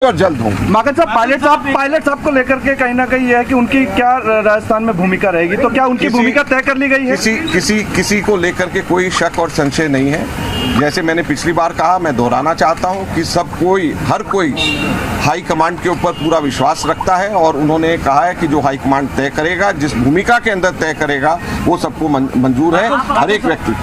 और जल्द होंगे। माकन साहब, पायलट साहब को लेकर के कहीं ना कहीं यह है कि उनकी क्या राजस्थान में भूमिका रहेगी, तो क्या उनकी भूमिका तय कर ली गई है? किसी को लेकर के कोई शक और संशय नहीं है। जैसे मैंने पिछली बार कहा, मैं दोहराना चाहता हूं कि हर कोई हाई कमांड के ऊपर पूरा विश्वास रखता है और उन्होंने कहा है कि जो हाई कमांड तय करेगा, जिस भूमिका के अंदर तय करेगा, वो सबको मंजूर है, हर एक व्यक्ति।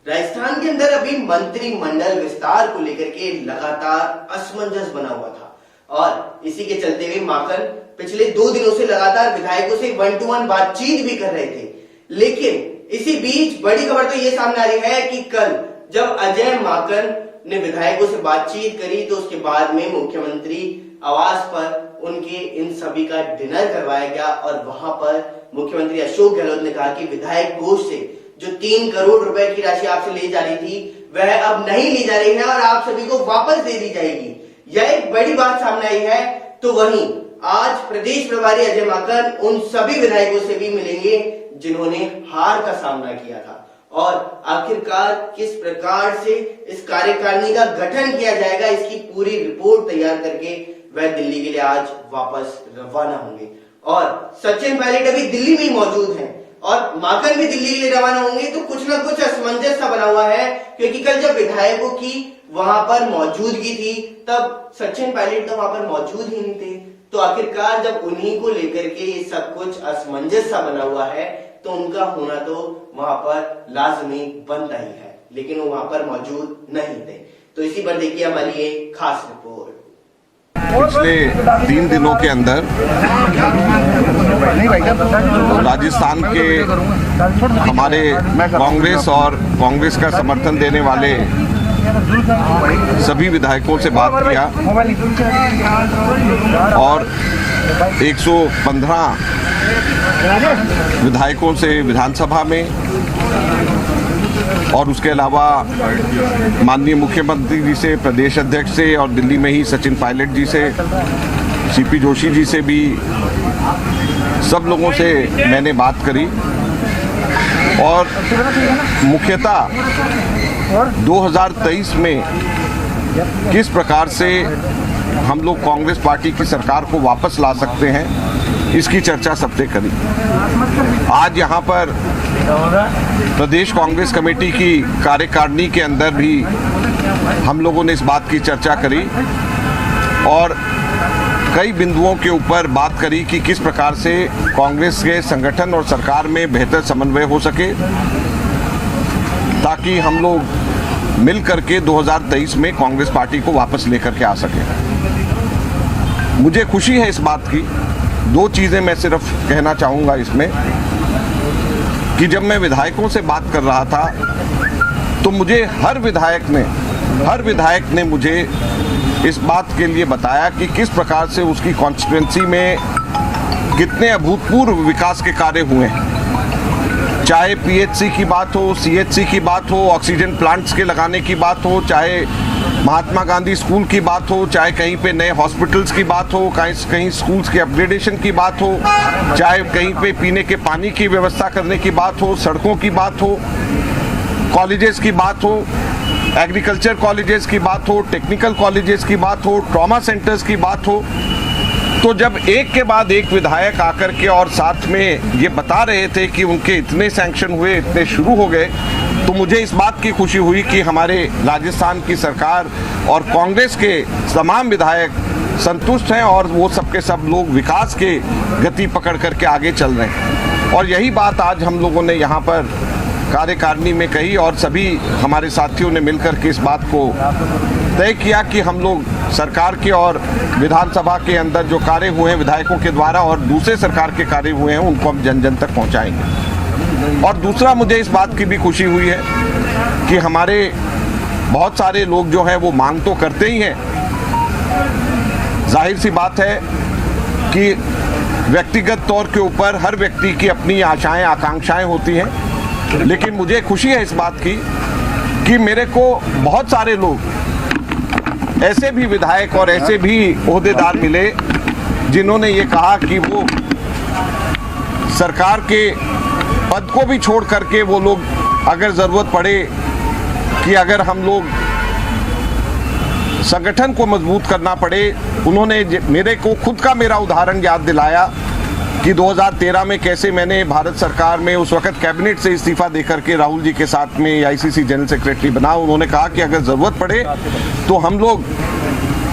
राजस्थान के अंदर अभी मंत्रिमंडल विस्तार को लेकर के लगातार असमंजस बना हुआ था और इसी के चलते हुए माकन पिछले 2 दिनों से लगातार विधायकों से 1-to-1 बातचीत भी कर रहे थे। लेकिन इसी बीच बड़ी खबर तो ये सामने आ रही है कि कल जब अजय माकन ने विधायकों से बातचीत करी तो उसके बाद में मुख्यमंत्री आवास पर उनके इन सभी का डिनर करवाया गया और वहां पर मुख्यमंत्री अशोक गहलोत ने कहा कि विधायक कोष से जो 3 करोड़ रुपए की राशि आपसे ली जा रही थी वह अब नहीं ली जा रही है और आप सभी को वापस दे दी जाएगी। यह एक बड़ी बात सामने आई है। तो वहीं आज प्रदेश प्रभारी अजय माकन उन सभी विधायकों से भी मिलेंगे जिन्होंने हार का सामना किया था और आखिरकार किस प्रकार से इस कार्यकारिणी का गठन किया जाएगा, इसकी पूरी रिपोर्ट तैयार करके वह दिल्ली के लिए आज वापस रवाना होंगे। और सचिन पायलट अभी दिल्ली में ही मौजूद हैं और माकन भी दिल्ली के लिए रवाना होंगे। तो कुछ ना कुछ असमंजस सा बना हुआ है, क्योंकि कल जब विधायकों की वहां पर मौजूदगी थी तब सचिन पायलट तो वहां पर मौजूद ही नहीं थे। तो आखिरकार जब उन्हीं को लेकर के ये सब कुछ असमंजस सा बना हुआ है तो उनका होना तो वहां पर लाजमी बनता ही है, लेकिन वो वहां पर मौजूद नहीं थे। तो इसी पर देखिए हमारी ये खास रिपोर्ट। पिछले 3 दिनों के अंदर राजस्थान के हमारे कांग्रेस और कांग्रेस का समर्थन देने वाले सभी विधायकों से बात किया और 115 विधायकों से विधानसभा में और उसके अलावा माननीय मुख्यमंत्री जी से, प्रदेश अध्यक्ष से और दिल्ली में ही सचिन पायलट जी से, सीपी जोशी जी से भी, सब लोगों से मैंने बात करी और मुख्यतः 2023 में किस प्रकार से हम लोग कांग्रेस पार्टी की सरकार को वापस ला सकते हैं, इसकी चर्चा सबसे करी। आज यहाँ पर प्रदेश कांग्रेस कमेटी की कार्यकारिणी के अंदर भी हम लोगों ने इस बात की चर्चा करी और कई बिंदुओं के ऊपर बात करी कि किस प्रकार से कांग्रेस के संगठन और सरकार में बेहतर समन्वय हो सके, ताकि हम लोग मिल करके 2023 में कांग्रेस पार्टी को वापस लेकर के आ सके। मुझे खुशी है इस बात की। 2 चीज़ें मैं सिर्फ कहना चाहूँगा इसमें कि जब मैं विधायकों से बात कर रहा था तो मुझे हर विधायक ने मुझे इस बात के लिए बताया कि किस प्रकार से उसकी कॉन्स्टिट्यूएंसी में कितने अभूतपूर्व विकास के कार्य हुए हैं। चाहे पीएचसी की बात हो, सीएचसी की बात हो, ऑक्सीजन प्लांट्स के लगाने की बात हो, चाहे महात्मा गांधी स्कूल की बात हो, चाहे कहीं पे नए हॉस्पिटल्स की बात हो, कहीं स्कूल्स के अपग्रेडेशन की बात हो, चाहे कहीं पे पीने के पानी की व्यवस्था करने की बात हो, सड़कों की बात हो, कॉलेजेस की बात हो, एग्रीकल्चर कॉलेजेस की बात हो, टेक्निकल कॉलेजेस की बात हो, ट्रॉमा सेंटर्स की बात हो। तो जब एक के बाद एक विधायक आकर के और साथ में ये बता रहे थे कि उनके इतने सैंक्शन हुए, इतने शुरू हो गए, तो मुझे इस बात की खुशी हुई कि हमारे राजस्थान की सरकार और कांग्रेस के तमाम विधायक संतुष्ट हैं और वो सबके सब लोग विकास के गति पकड़ करके आगे चल रहे हैं। और यही बात आज हम लोगों ने यहाँ पर कार्यकारिणी में कही और सभी हमारे साथियों ने मिलकर के इस बात को तय किया कि हम लोग सरकार के और विधानसभा के अंदर जो कार्य हुए हैं विधायकों के द्वारा और दूसरे सरकार के कार्य हुए हैं उनको हम जन जन तक पहुंचाएंगे। और दूसरा, मुझे इस बात की भी खुशी हुई है कि हमारे बहुत सारे लोग जो हैं वो मांग तो करते ही हैं। जाहिर सी बात है कि व्यक्तिगत तौर के ऊपर हर व्यक्ति की अपनी आशाएं आकांक्षाएं होती हैं, लेकिन मुझे खुशी है इस बात की कि मेरे को बहुत सारे लोग ऐसे भी विधायक और ऐसे भी ओहदेदार मिले जिन्होंने ये कहा कि वो सरकार के पद को भी छोड़ करके वो लोग अगर ज़रूरत पड़े कि अगर हम लोग संगठन को मजबूत करना पड़े। उन्होंने मेरे को खुद का मेरा उदाहरण याद दिलाया कि 2013 में कैसे मैंने भारत सरकार में उस वक्त कैबिनेट से इस्तीफा देकर के राहुल जी के साथ में आईसीसी जनरल सेक्रेटरी बना। उन्होंने कहा कि अगर ज़रूरत पड़े तो हम लोग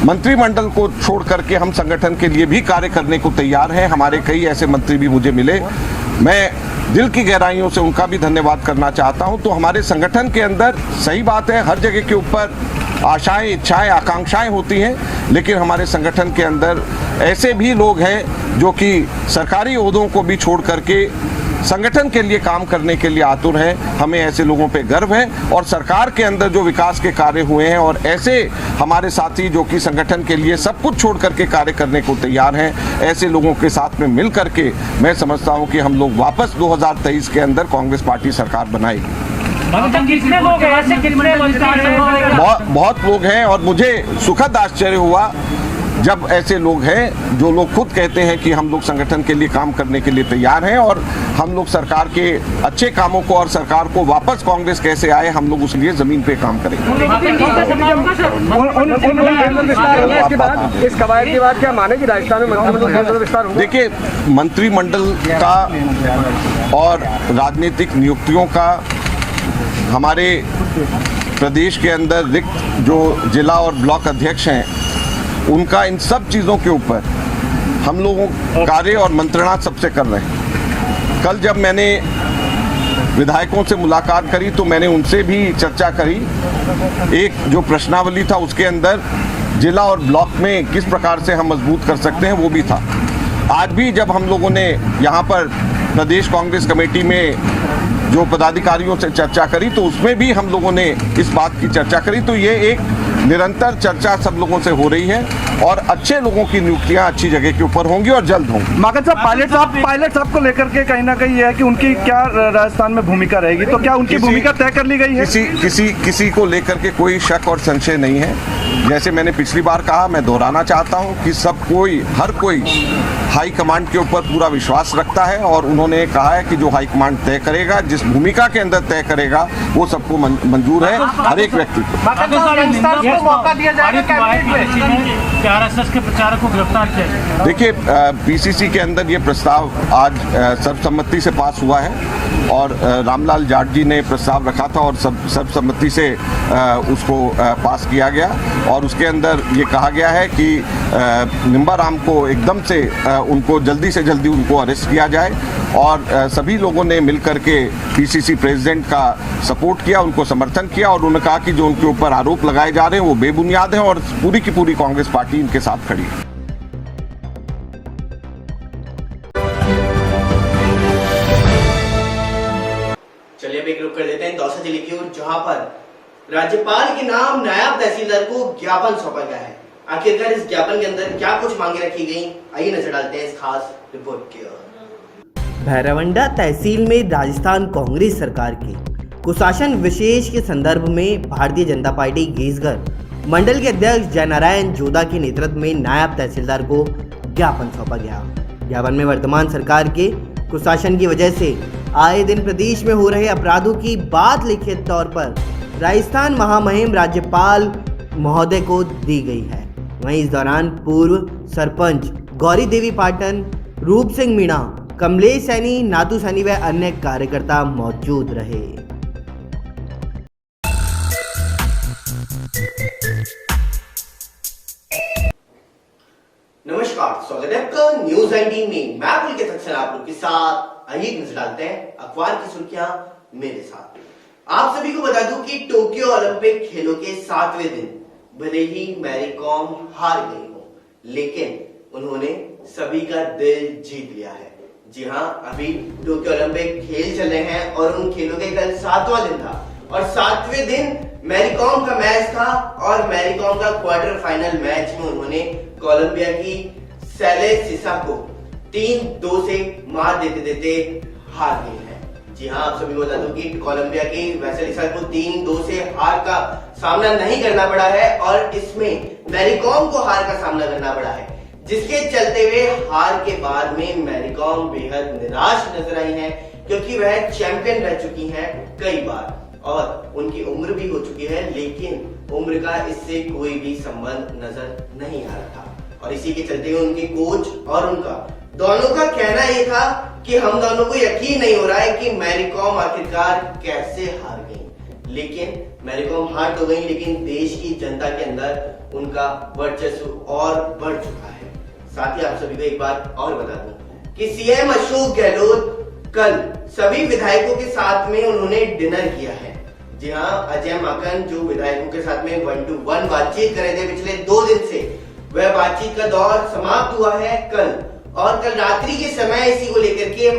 मंत्रिमंडल को छोड़ करके हम संगठन के लिए भी कार्य करने को तैयार हैं। हमारे कई ऐसे मंत्री भी मुझे मिले, मैं दिल की गहराइयों से उनका भी धन्यवाद करना चाहता हूं। तो हमारे संगठन के अंदर सही बात है, हर जगह के ऊपर आशाएं, इच्छाएं, आकांक्षाएं होती हैं, लेकिन हमारे संगठन के अंदर ऐसे भी लोग हैं जो कि सरकारी ओहदों को भी छोड़ करके संगठन के लिए काम करने के लिए आतुर हैं। हमें ऐसे लोगों पे गर्व है और सरकार के अंदर जो विकास के कार्य हुए हैं और ऐसे हमारे साथी जो कि संगठन के लिए सब कुछ छोड़ करके कार्य करने को तैयार हैं, ऐसे लोगों के साथ में मिल करके मैं समझता हूं कि हम लोग वापस 2023 के अंदर कांग्रेस पार्टी सरकार बनाएगी। कितने लोग हैं ऐसे, कितने बहुत लोग हैं और मुझे सुखद आश्चर्य हुआ जब ऐसे लोग हैं जो लोग खुद कहते हैं कि हम लोग संगठन के लिए काम करने के लिए तैयार हैं और हम लोग सरकार के अच्छे कामों को और सरकार को वापस कांग्रेस कैसे आए हम लोग उसके लिए जमीन पे काम करेंगे। इस कवायद के बाद क्या माने कि राजस्थान में मंत्रिमंडल विस्तार होगा? देखिए, मंत्रिमंडल का और राजनीतिक नियुक्तियों का हमारे प्रदेश के अंदर रिक्त जो जिला और ब्लॉक अध्यक्ष हैं उनका इन सब चीज़ों के ऊपर हम लोगों कार्य और मंत्रणा सबसे कर रहे हैं। कल जब मैंने विधायकों से मुलाकात करी तो मैंने उनसे भी चर्चा करी। एक जो प्रश्नावली था उसके अंदर जिला और ब्लॉक में किस प्रकार से हम मजबूत कर सकते हैं वो भी था। आज भी जब हम लोगों ने यहाँ पर प्रदेश कांग्रेस कमेटी में जो पदाधिकारियों से चर्चा करी तो उसमें भी हम लोगों ने इस बात की चर्चा करी। तो ये एक निरंतर चर्चा सब लोगों से हो रही है और अच्छे लोगों की नियुक्तियां अच्छी जगह के ऊपर होंगी और जल्द होंगी। माकन साहब, पायलट साहब को लेकर के कहीं ना कहीं है कि उनकी क्या राजस्थान में भूमिका रहेगी, तो क्या उनकी भूमिका तय कर ली गई है? किसी को लेकर के कोई शक और संशय नहीं है। जैसे मैंने पिछली बार कहा, मैं दोहराना चाहता हूं कि हर कोई हाई कमांड के ऊपर पूरा विश्वास रखता है और उन्होंने कहा है कि जो हाई कमांड तय करेगा, जिस भूमिका के अंदर तय करेगा, वो सबको मंजूर है, हर एक व्यक्ति को। मौका दिया जाएगा आरएसएस के प्रचारक को गिरफ्तार किया। देखिए, पीसीसी के अंदर ये प्रस्ताव आज सर्वसम्मति से पास हुआ है और रामलाल जाट जी ने प्रस्ताव रखा था और सर्वसम्मति से उसको पास किया गया और उसके अंदर ये कहा गया है कि निम्बाराम को एकदम से उनको जल्दी से जल्दी उनको अरेस्ट किया जाए और सभी लोगों ने मिलकर के पीसीसी प्रेसिडेंट का सपोर्ट किया, उनको समर्थन किया और उन्होंने कहा कि जो उनके ऊपर आरोप लगाए जा रहे हैं वो बेबुनियाद हैं और पूरी की पूरी कांग्रेस पार्टी इनके साथ खड़ी है। चलिए अब एक रुख कर देते हैं दौसा जिले की ओर, जहां पर राज्यपाल के नाम नायब तहसीलदार को ज्ञापन सौंपा गया है। आखिरकार इस ज्ञापन के अंदर क्या कुछ मांगे रखी गई, आइए नजर डालते हैं इस खास रिपोर्ट की ओर। भैरवंडा तहसील में राजस्थान कांग्रेस सरकार के कुशासन विशेष के संदर्भ में भारतीय जनता पार्टी गेसगढ़ मंडल के अध्यक्ष जयनारायण जोधा के नेतृत्व में नायब तहसीलदार को ज्ञापन सौंपा गया। ज्ञापन में वर्तमान सरकार के कुशासन की वजह से आए दिन प्रदेश में हो रहे अपराधों की बात लिखित तौर पर राजस्थान महामहिम राज्यपाल महोदय को दी गई है। वहीं इस दौरान पूर्व सरपंच गौरी देवी पाटन, रूप सिंह मीणा, कमलेश सैनी, नातू सैनी व अन्य कार्यकर्ता मौजूद रहे। नमस्कार, स्वागत है आपका न्यूज 19 में। मैं पुलकित सक्सेना आप लोग के साथ। आइए नजर डालते हैं अखबार की सुर्खियां मेरे साथ। आप सभी को बता दूं कि टोक्यो ओलंपिक खेलों के 7वें दिन भले ही मैरी कॉम हार गई हो, लेकिन उन्होंने सभी का दिल जीत लिया है। जी हाँ, अभी टोक्यो ओलंपिक खेल चल रहे हैं और उन खेलों के कल 7वां दिन था और 7वें दिन मैरी कॉम का मैच था और मैरी कॉम का क्वार्टर फाइनल मैच में उन्होंने कोलंबिया की सेलेस सिसा को 3-2 से मार देते देते हार गई है। जी हाँ, आप सभी को बता दूं कि कोलंबिया की वेसेलिसा को 3-2 से हार का सामना नहीं करना पड़ा है और इसमें मैरी कॉम को हार का सामना करना पड़ा है, जिसके चलते हुए हार के बाद में मैरी कॉम बेहद निराश नजर आई है, क्योंकि वह चैंपियन रह चुकी हैं कई बार और उनकी उम्र भी हो चुकी है, लेकिन उम्र का इससे कोई भी संबंध नजर नहीं आ रहा था और इसी के चलते उनके कोच और उनका दोनों का कहना ये था कि हम दोनों को यकीन नहीं हो रहा है कि मैरी कॉम आखिरकार कैसे हार गई। लेकिन मैरी कॉम हार तो गई, लेकिन देश की जनता के अंदर उनका वर्चस्व और बढ़ चुका है। साथ ही आप सभी को एक बात और बता दूं कि सीएम अशोक गहलोत कल सभी विधायकों के साथ में उन्होंने डिनर किया है। जी हाँ, अजय माकन जो विधायकों के साथ में 1-to-1 बातचीत कर रहे थे पिछले 2 दिन से, वह बातचीत का दौर समाप्त हुआ है कल। और कल रात्रि के समय इसी को लेकर के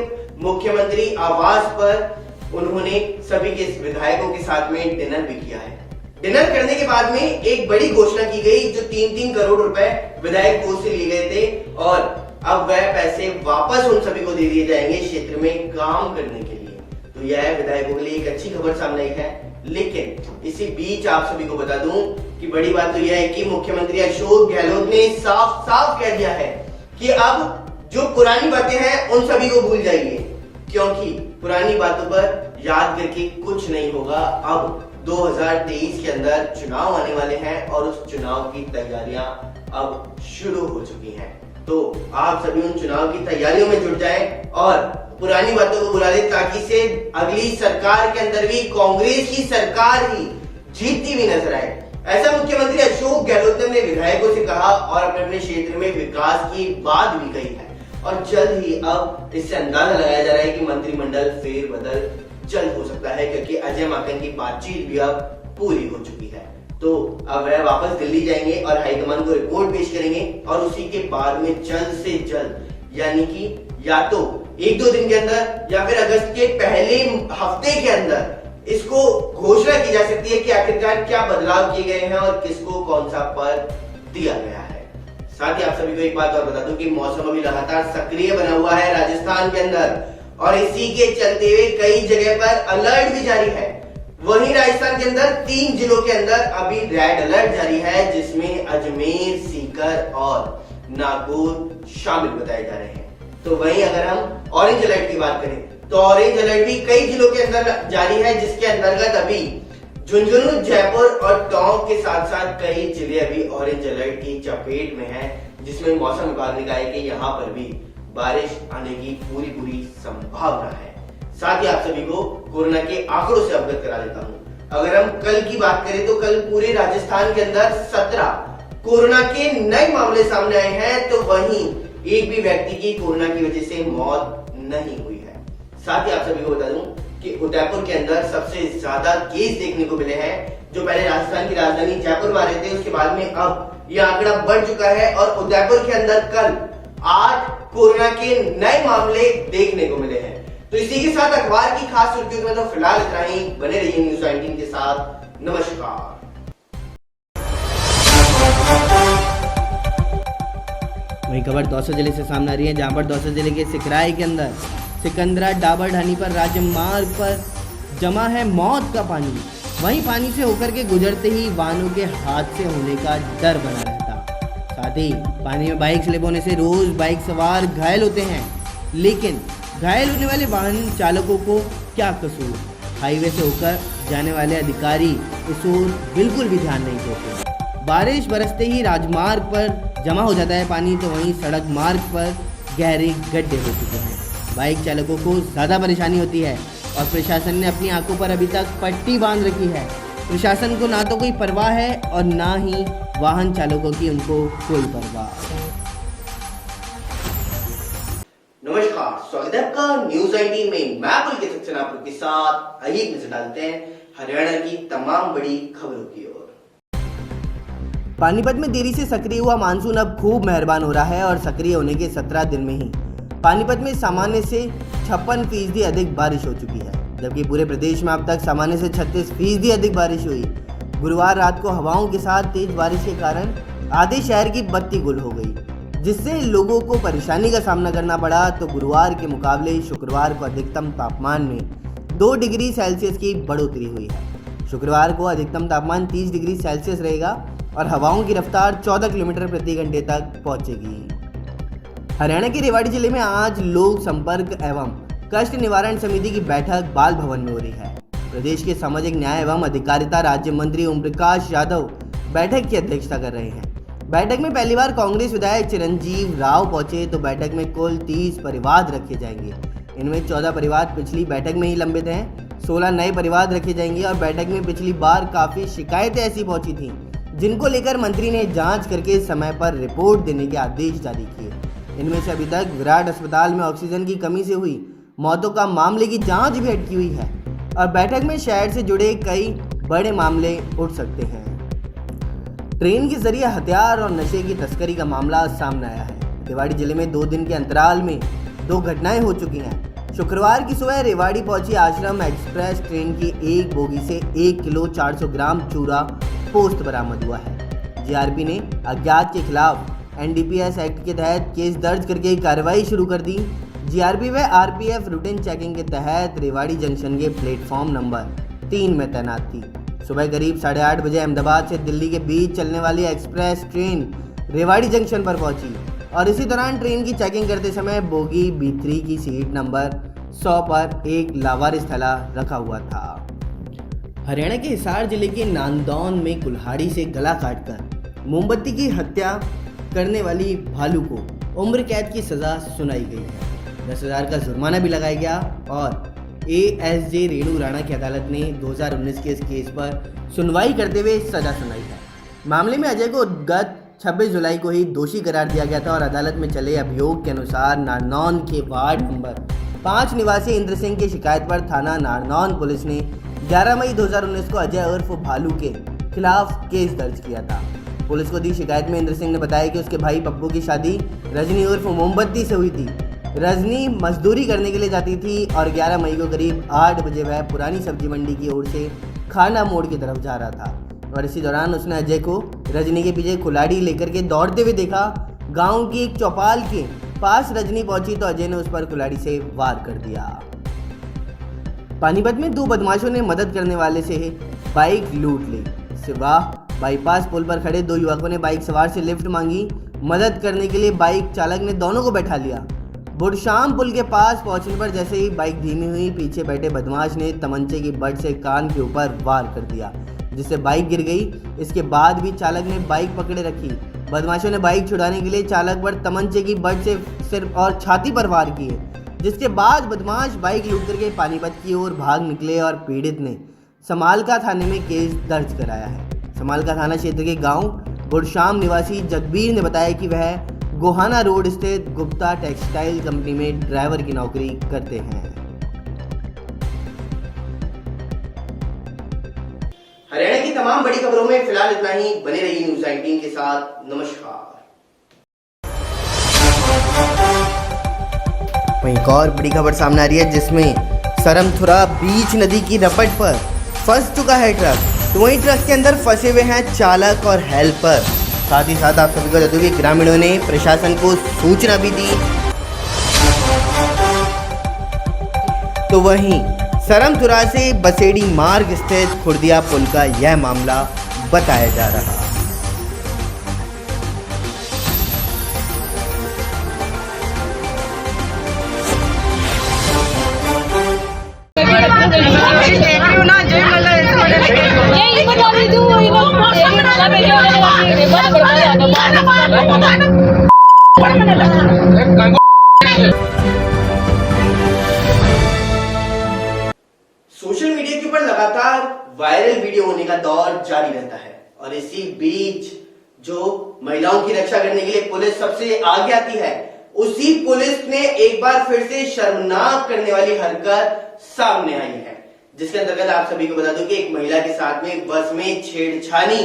मुख्यमंत्री आवास पर उन्होंने सभी के विधायकों के साथ में डिनर भी किया है। डिनर करने के बाद में एक बड़ी घोषणा की गई, जो 3-3 करोड़ रुपए विधायक कोष से लिए गए थे और अब वह पैसे वापस उन सभी को दे दिए जाएंगे क्षेत्र में काम करने के लिए। तो यह विधायकों के लिए एक अच्छी खबर सामने आई है। लेकिन इसी बीच आप सभी को बता दूं कि बड़ी बात तो यह है कि मुख्यमंत्री अशोक गहलोत ने साफ साफ कह दिया है कि अब जो पुरानी बातें हैं उन सभी को भूल जाइए, क्योंकि पुरानी बातों पर याद करके कुछ नहीं होगा। अब 2023 के अंदर चुनाव आने वाले हैं और उस चुनाव की तैयारियां अब शुरू हो चुकी हैं। तो आप सभी उन चुनाव की तैयारियों में जुट जाएं और पुरानी बातों को भुला दें, ताकि से अगली सरकार के अंदर भी कांग्रेस की सरकार ही जीतती हुई नजर आए। ऐसा मुख्यमंत्री अशोक गहलोत ने अपने विधायकों से कहा और अपने अपने क्षेत्र में विकास की बात भी कही है। और जल्द ही अब इससे अंदाजा लगाया जा रहा है कि मंत्रिमंडल फेरबदल जल्द हो सकता है, क्योंकि अजय माकन की बातचीत भी अब पूरी हो चुकी है। तो अब वह वापस दिल्ली जाएंगे और हाईकमान को रिपोर्ट पेश करेंगे और उसी के बाद में जल्द से जल्द, यानी कि या तो 1-2 दिन के अंदर या फिर अगस्त के पहले हफ्ते के अंदर इसको घोषणा की जा सकती है कि आखिरकार क्या बदलाव किए गए हैं और किसको कौन सा पद दिया गया है। साथ ही आप सभी को एक बात और बता दूं कि मौसम अभी लगातार सक्रिय बना हुआ है राजस्थान के अंदर और इसी के चलते हुए कई जगह पर अलर्ट भी जारी है। वहीं राजस्थान के अंदर 3 जिलों के अंदर अभी रेड अलर्ट जारी है, जिसमें अजमेर, सीकर और नागौर शामिल बताए जा रहे हैं। तो वहीं अगर हम ऑरेंज अलर्ट की बात करें तो ऑरेंज अलर्ट भी कई जिलों के अंदर जारी है, जिसके अंतर्गत अभी झुंझुनू, जयपुर और टोंक के साथ साथ कई जिले अभी ऑरेंज अलर्ट की चपेट में हैं, जिसमें मौसम विभाग ने कहा है कि यहाँ पर भी बारिश आने की पूरी संभावना है। साथ ही आप सभी को कोरोना के आंकड़ों से अवगत करा देता हूँ। अगर हम कल की बात करें तो कल पूरे राजस्थान के अंदर 17 कोरोना के नए मामले सामने आए हैं, तो वहीं एक भी व्यक्ति की कोरोना की वजह से मौत नहीं हुई है। साथ ही आप सभी को बता दूं कि उदयपुर के अंदर सबसे ज्यादा केस देखने को मिले हैं, जो पहले राजस्थान की राजधानी जयपुर में आ रहे थे, उसके बाद में अब यह आंकड़ा बढ़ चुका है और उदयपुर के अंदर कल 8 कोरोना के नए मामले देखने को मिले हैं। तो इसी के साथ अखबार की खास सुर्खियों में तो फिलहाल इतना ही। बने रहिए न्यूज़ 19 के साथ। नमस्कार। वही खबर दौसा जिले से सामने आ रही है, जहां पर दौसा जिले के सिकराई के अंदर सिकंदरा डाबर ढानी पर राजमार्ग पर जमा है मौत का पानी। वहीं पानी से होकर के गुजरते ही वाहनों के हादसे होने का डर बना रहता। साथ ही पानी में बाइक स्लिप होने से रोज बाइक सवार घायल होते हैं, लेकिन घायल होने वाले वाहन चालकों को क्या कसूर? हाईवे से होकर जाने वाले अधिकारी इस ओर बिल्कुल भी ध्यान नहीं देते। बारिश बरसते ही राजमार्ग पर जमा हो जाता है पानी, तो वहीं सड़क मार्ग पर गहरे गड्ढे हो चुके हैं। बाइक चालकों को ज़्यादा परेशानी होती है और प्रशासन ने अपनी आंखों पर अभी तक पट्टी बांध रखी है। प्रशासन को ना तो कोई परवाह है और ना ही वाहन चालकों की उनको कोई परवाह। नमस्कार, स्वागत है आपका न्यूज़ 19 में। मैं पुलकित सक्सेना आपके साथ आइए एक नजर डालते हैं हरियाणा की तमाम बड़ी खबरों की ओर। पानीपत में देरी से सक्रिय हुआ मानसून अब खूब मेहरबान हो रहा है और सक्रिय होने के 17 दिन में ही पानीपत में सामान्य से 56% अधिक बारिश हो चुकी है, जबकि पूरे प्रदेश में अब तक सामान्य से 36% अधिक बारिश हुई। गुरुवार रात को हवाओं के साथ तेज बारिश के कारण आधे शहर की बत्ती गुल हो गई, जिससे लोगों को परेशानी का सामना करना पड़ा। तो गुरुवार के मुकाबले शुक्रवार को अधिकतम तापमान में 2 डिग्री सेल्सियस की बढ़ोतरी हुई है। शुक्रवार को अधिकतम तापमान 30 डिग्री सेल्सियस रहेगा और हवाओं की रफ्तार 14 किलोमीटर प्रति घंटे तक पहुंचेगी। हरियाणा के रेवाड़ी जिले में आज लोक संपर्क एवं कष्ट निवारण समिति की बैठक बाल भवन में हो रही है। प्रदेश के सामाजिक न्याय एवं अधिकारिता राज्य मंत्री ओम प्रकाश यादव बैठक की अध्यक्षता कर रहे हैं। बैठक में पहली बार कांग्रेस विधायक चिरंजीव राव पहुंचे तो बैठक में कुल 30 परिवाद रखे जाएंगे। इनमें 14 परिवाद पिछली बैठक में ही लंबित हैं, 16 नए परिवाद रखे जाएंगे और बैठक में पिछली बार काफ़ी शिकायतें ऐसी पहुंची थीं जिनको लेकर मंत्री ने जांच करके समय पर रिपोर्ट देने के आदेश जारी किए। इनमें से अभी तक विराट अस्पताल में ऑक्सीजन की कमी से हुई मौतों का मामले की जांच भी अटकी हुई है और बैठक में शहर से जुड़े कई बड़े मामले उठ सकते हैं। ट्रेन के जरिए हथियार और नशे की तस्करी का मामला सामने आया है। रेवाड़ी जिले में 2 दिन के अंतराल में 2 घटनाएं हो चुकी हैं। शुक्रवार की सुबह रेवाड़ी पहुंची आश्रम एक्सप्रेस ट्रेन की एक बोगी से 1 किलो 400 ग्राम चूरा पोस्त बरामद हुआ है। जीआरपी ने अज्ञात के खिलाफ एनडीपीएस एक्ट के तहत केस दर्ज करके कार्रवाई शुरू कर दी। जीआरपी व आरपीएफ रूटीन चेकिंग के तहत रेवाड़ी जंक्शन के प्लेटफॉर्म नंबर 3 में तैनात थी। सुबह करीब 8:30 बजे अहमदाबाद से दिल्ली के बीच चलने वाली एक्सप्रेस ट्रेन रेवाड़ी जंक्शन पर पहुंची और इसी दौरान ट्रेन की चेकिंग करते समय बोगी B3 की सीट नंबर 100 पर एक लावारिस थैला रखा हुआ था। हरियाणा के हिसार जिले के नांदौन में कुल्हाड़ी से गला काटकर मोमबत्ती की हत्या करने वाली भालू को उम्र कैद की सजा सुनाई गई है। 10,000 का जुर्माना भी लगाया गया और ASJ रेणु राणा की अदालत ने 2019 के इस केस पर सुनवाई करते हुए सजा सुनाई है। मामले में अजय को गत 26 जुलाई को ही दोषी करार दिया गया था और अदालत में चले अभियोग के अनुसार नारनौन के वार्ड नंबर 5 निवासी इंद्र सिंह की शिकायत पर थाना नारनौन पुलिस ने 11 मई 2019 को अजय उर्फ भालू के खिलाफ केस दर्ज किया था। पुलिस को दी शिकायत में इंद्र सिंह ने बताया कि उसके भाई पप्पू की शादी रजनी उर्फ मोमबत्ती से हुई थी। रजनी मजदूरी करने के लिए जाती थी और 11 मई को करीब 8 बजे वह पुरानी सब्जी मंडी की ओर से खाना मोड़ की तरफ जा रहा था और इसी दौरान उसने अजय को रजनी के पीछे कुल्हाड़ी लेकर के दौड़ते हुए देखा। गांव की एक चौपाल के पास रजनी पहुंची तो अजय ने उस पर कुल्हाड़ी से वार कर दिया। पानीपत में 2 बदमाशों ने मदद करने वाले से बाइक लूट ली। सिवाह बाईपास पुल पर खड़े 2 युवकों ने बाइक सवार से लिफ्ट मांगी। मदद करने के लिए बाइक चालक ने दोनों को बैठा लिया। बुढ़शाम पुल के पास पहुंचने पर जैसे ही बाइक धीमी हुई, पीछे बैठे बदमाश ने तमंचे की बट से कान के ऊपर वार कर दिया जिससे बाइक गिर गई। इसके बाद भी चालक ने बाइक पकड़े रखी। बदमाशों ने बाइक छुड़ाने के लिए चालक पर तमंचे की बट से सिर और छाती पर वार किए जिसके बाद बदमाश बाइक लूट करके पानीपत की ओर भाग निकले और पीड़ित ने समालका थाने में केस दर्ज कराया है। समालका थाना क्षेत्र के गाँव बुढ़शाम निवासी जगबीर ने बताया कि वह गोहाना रोड स्थित गुप्ता टेक्सटाइल कंपनी में ड्राइवर की नौकरी करते हैं। हरियाणा की तमाम बड़ी खबरों में फिलहाल इतना ही। बने रहिए न्यूज़ 19 के साथ। नमस्कार। वहीं एक और बड़ी खबर सामने आ रही है जिसमें सरमथुरा बीच नदी की रपट पर फंस चुका है ट्रक। तो वहीं ट्रक के अंदर फंसे हुए हैं चालक और हेल्पर। साथ ही साथ आप सभी को बता दूं कि ग्रामीणों ने प्रशासन को सूचना भी दी। तो वहीं सरमथुरा से बसेड़ी मार्ग स्थित खुर्दिया पुल का यह मामला बताया जा रहा है। सोशल मीडिया के ऊपर लगातार वायरल वीडियो होने का दौर जारी रहता है और इसी बीच जो महिलाओं की रक्षा करने के लिए पुलिस सबसे आगे आती है, उसी पुलिस ने एक बार फिर से शर्मनाक करने वाली हरकत सामने आई है, जिसके अंतर्गत आप सभी को बता दूं कि एक महिला के साथ में बस में छेड़छानी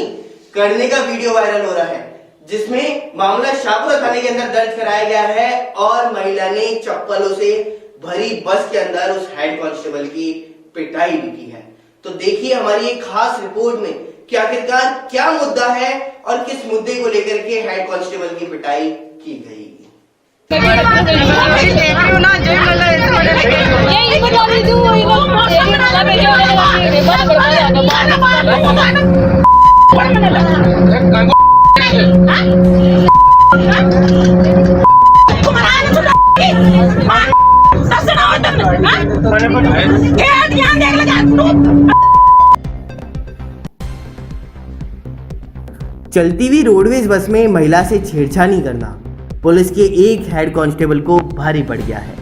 करने का वीडियो वायरल हो रहा है, जिसमें मामला शाहपुरा थाने के अंदर दर्ज कराया गया है और महिला ने चप्पलों से भरी बस के अंदर उस हेड कांस्टेबल की पिटाई भी की है। तो देखिए हमारी एक खास रिपोर्ट में कि आखिरकार क्या मुद्दा है और किस मुद्दे को लेकर के हेड कांस्टेबल की पिटाई की गई। ਦੱਸਣਾ ਉਧਰ ਇਹ ध्यान देख लगा तू चलती हुई रोडवेज बस में महिला से छेड़छाड़ी करना पुलिस के एक हेड कांस्टेबल को भारी पड़ गया है।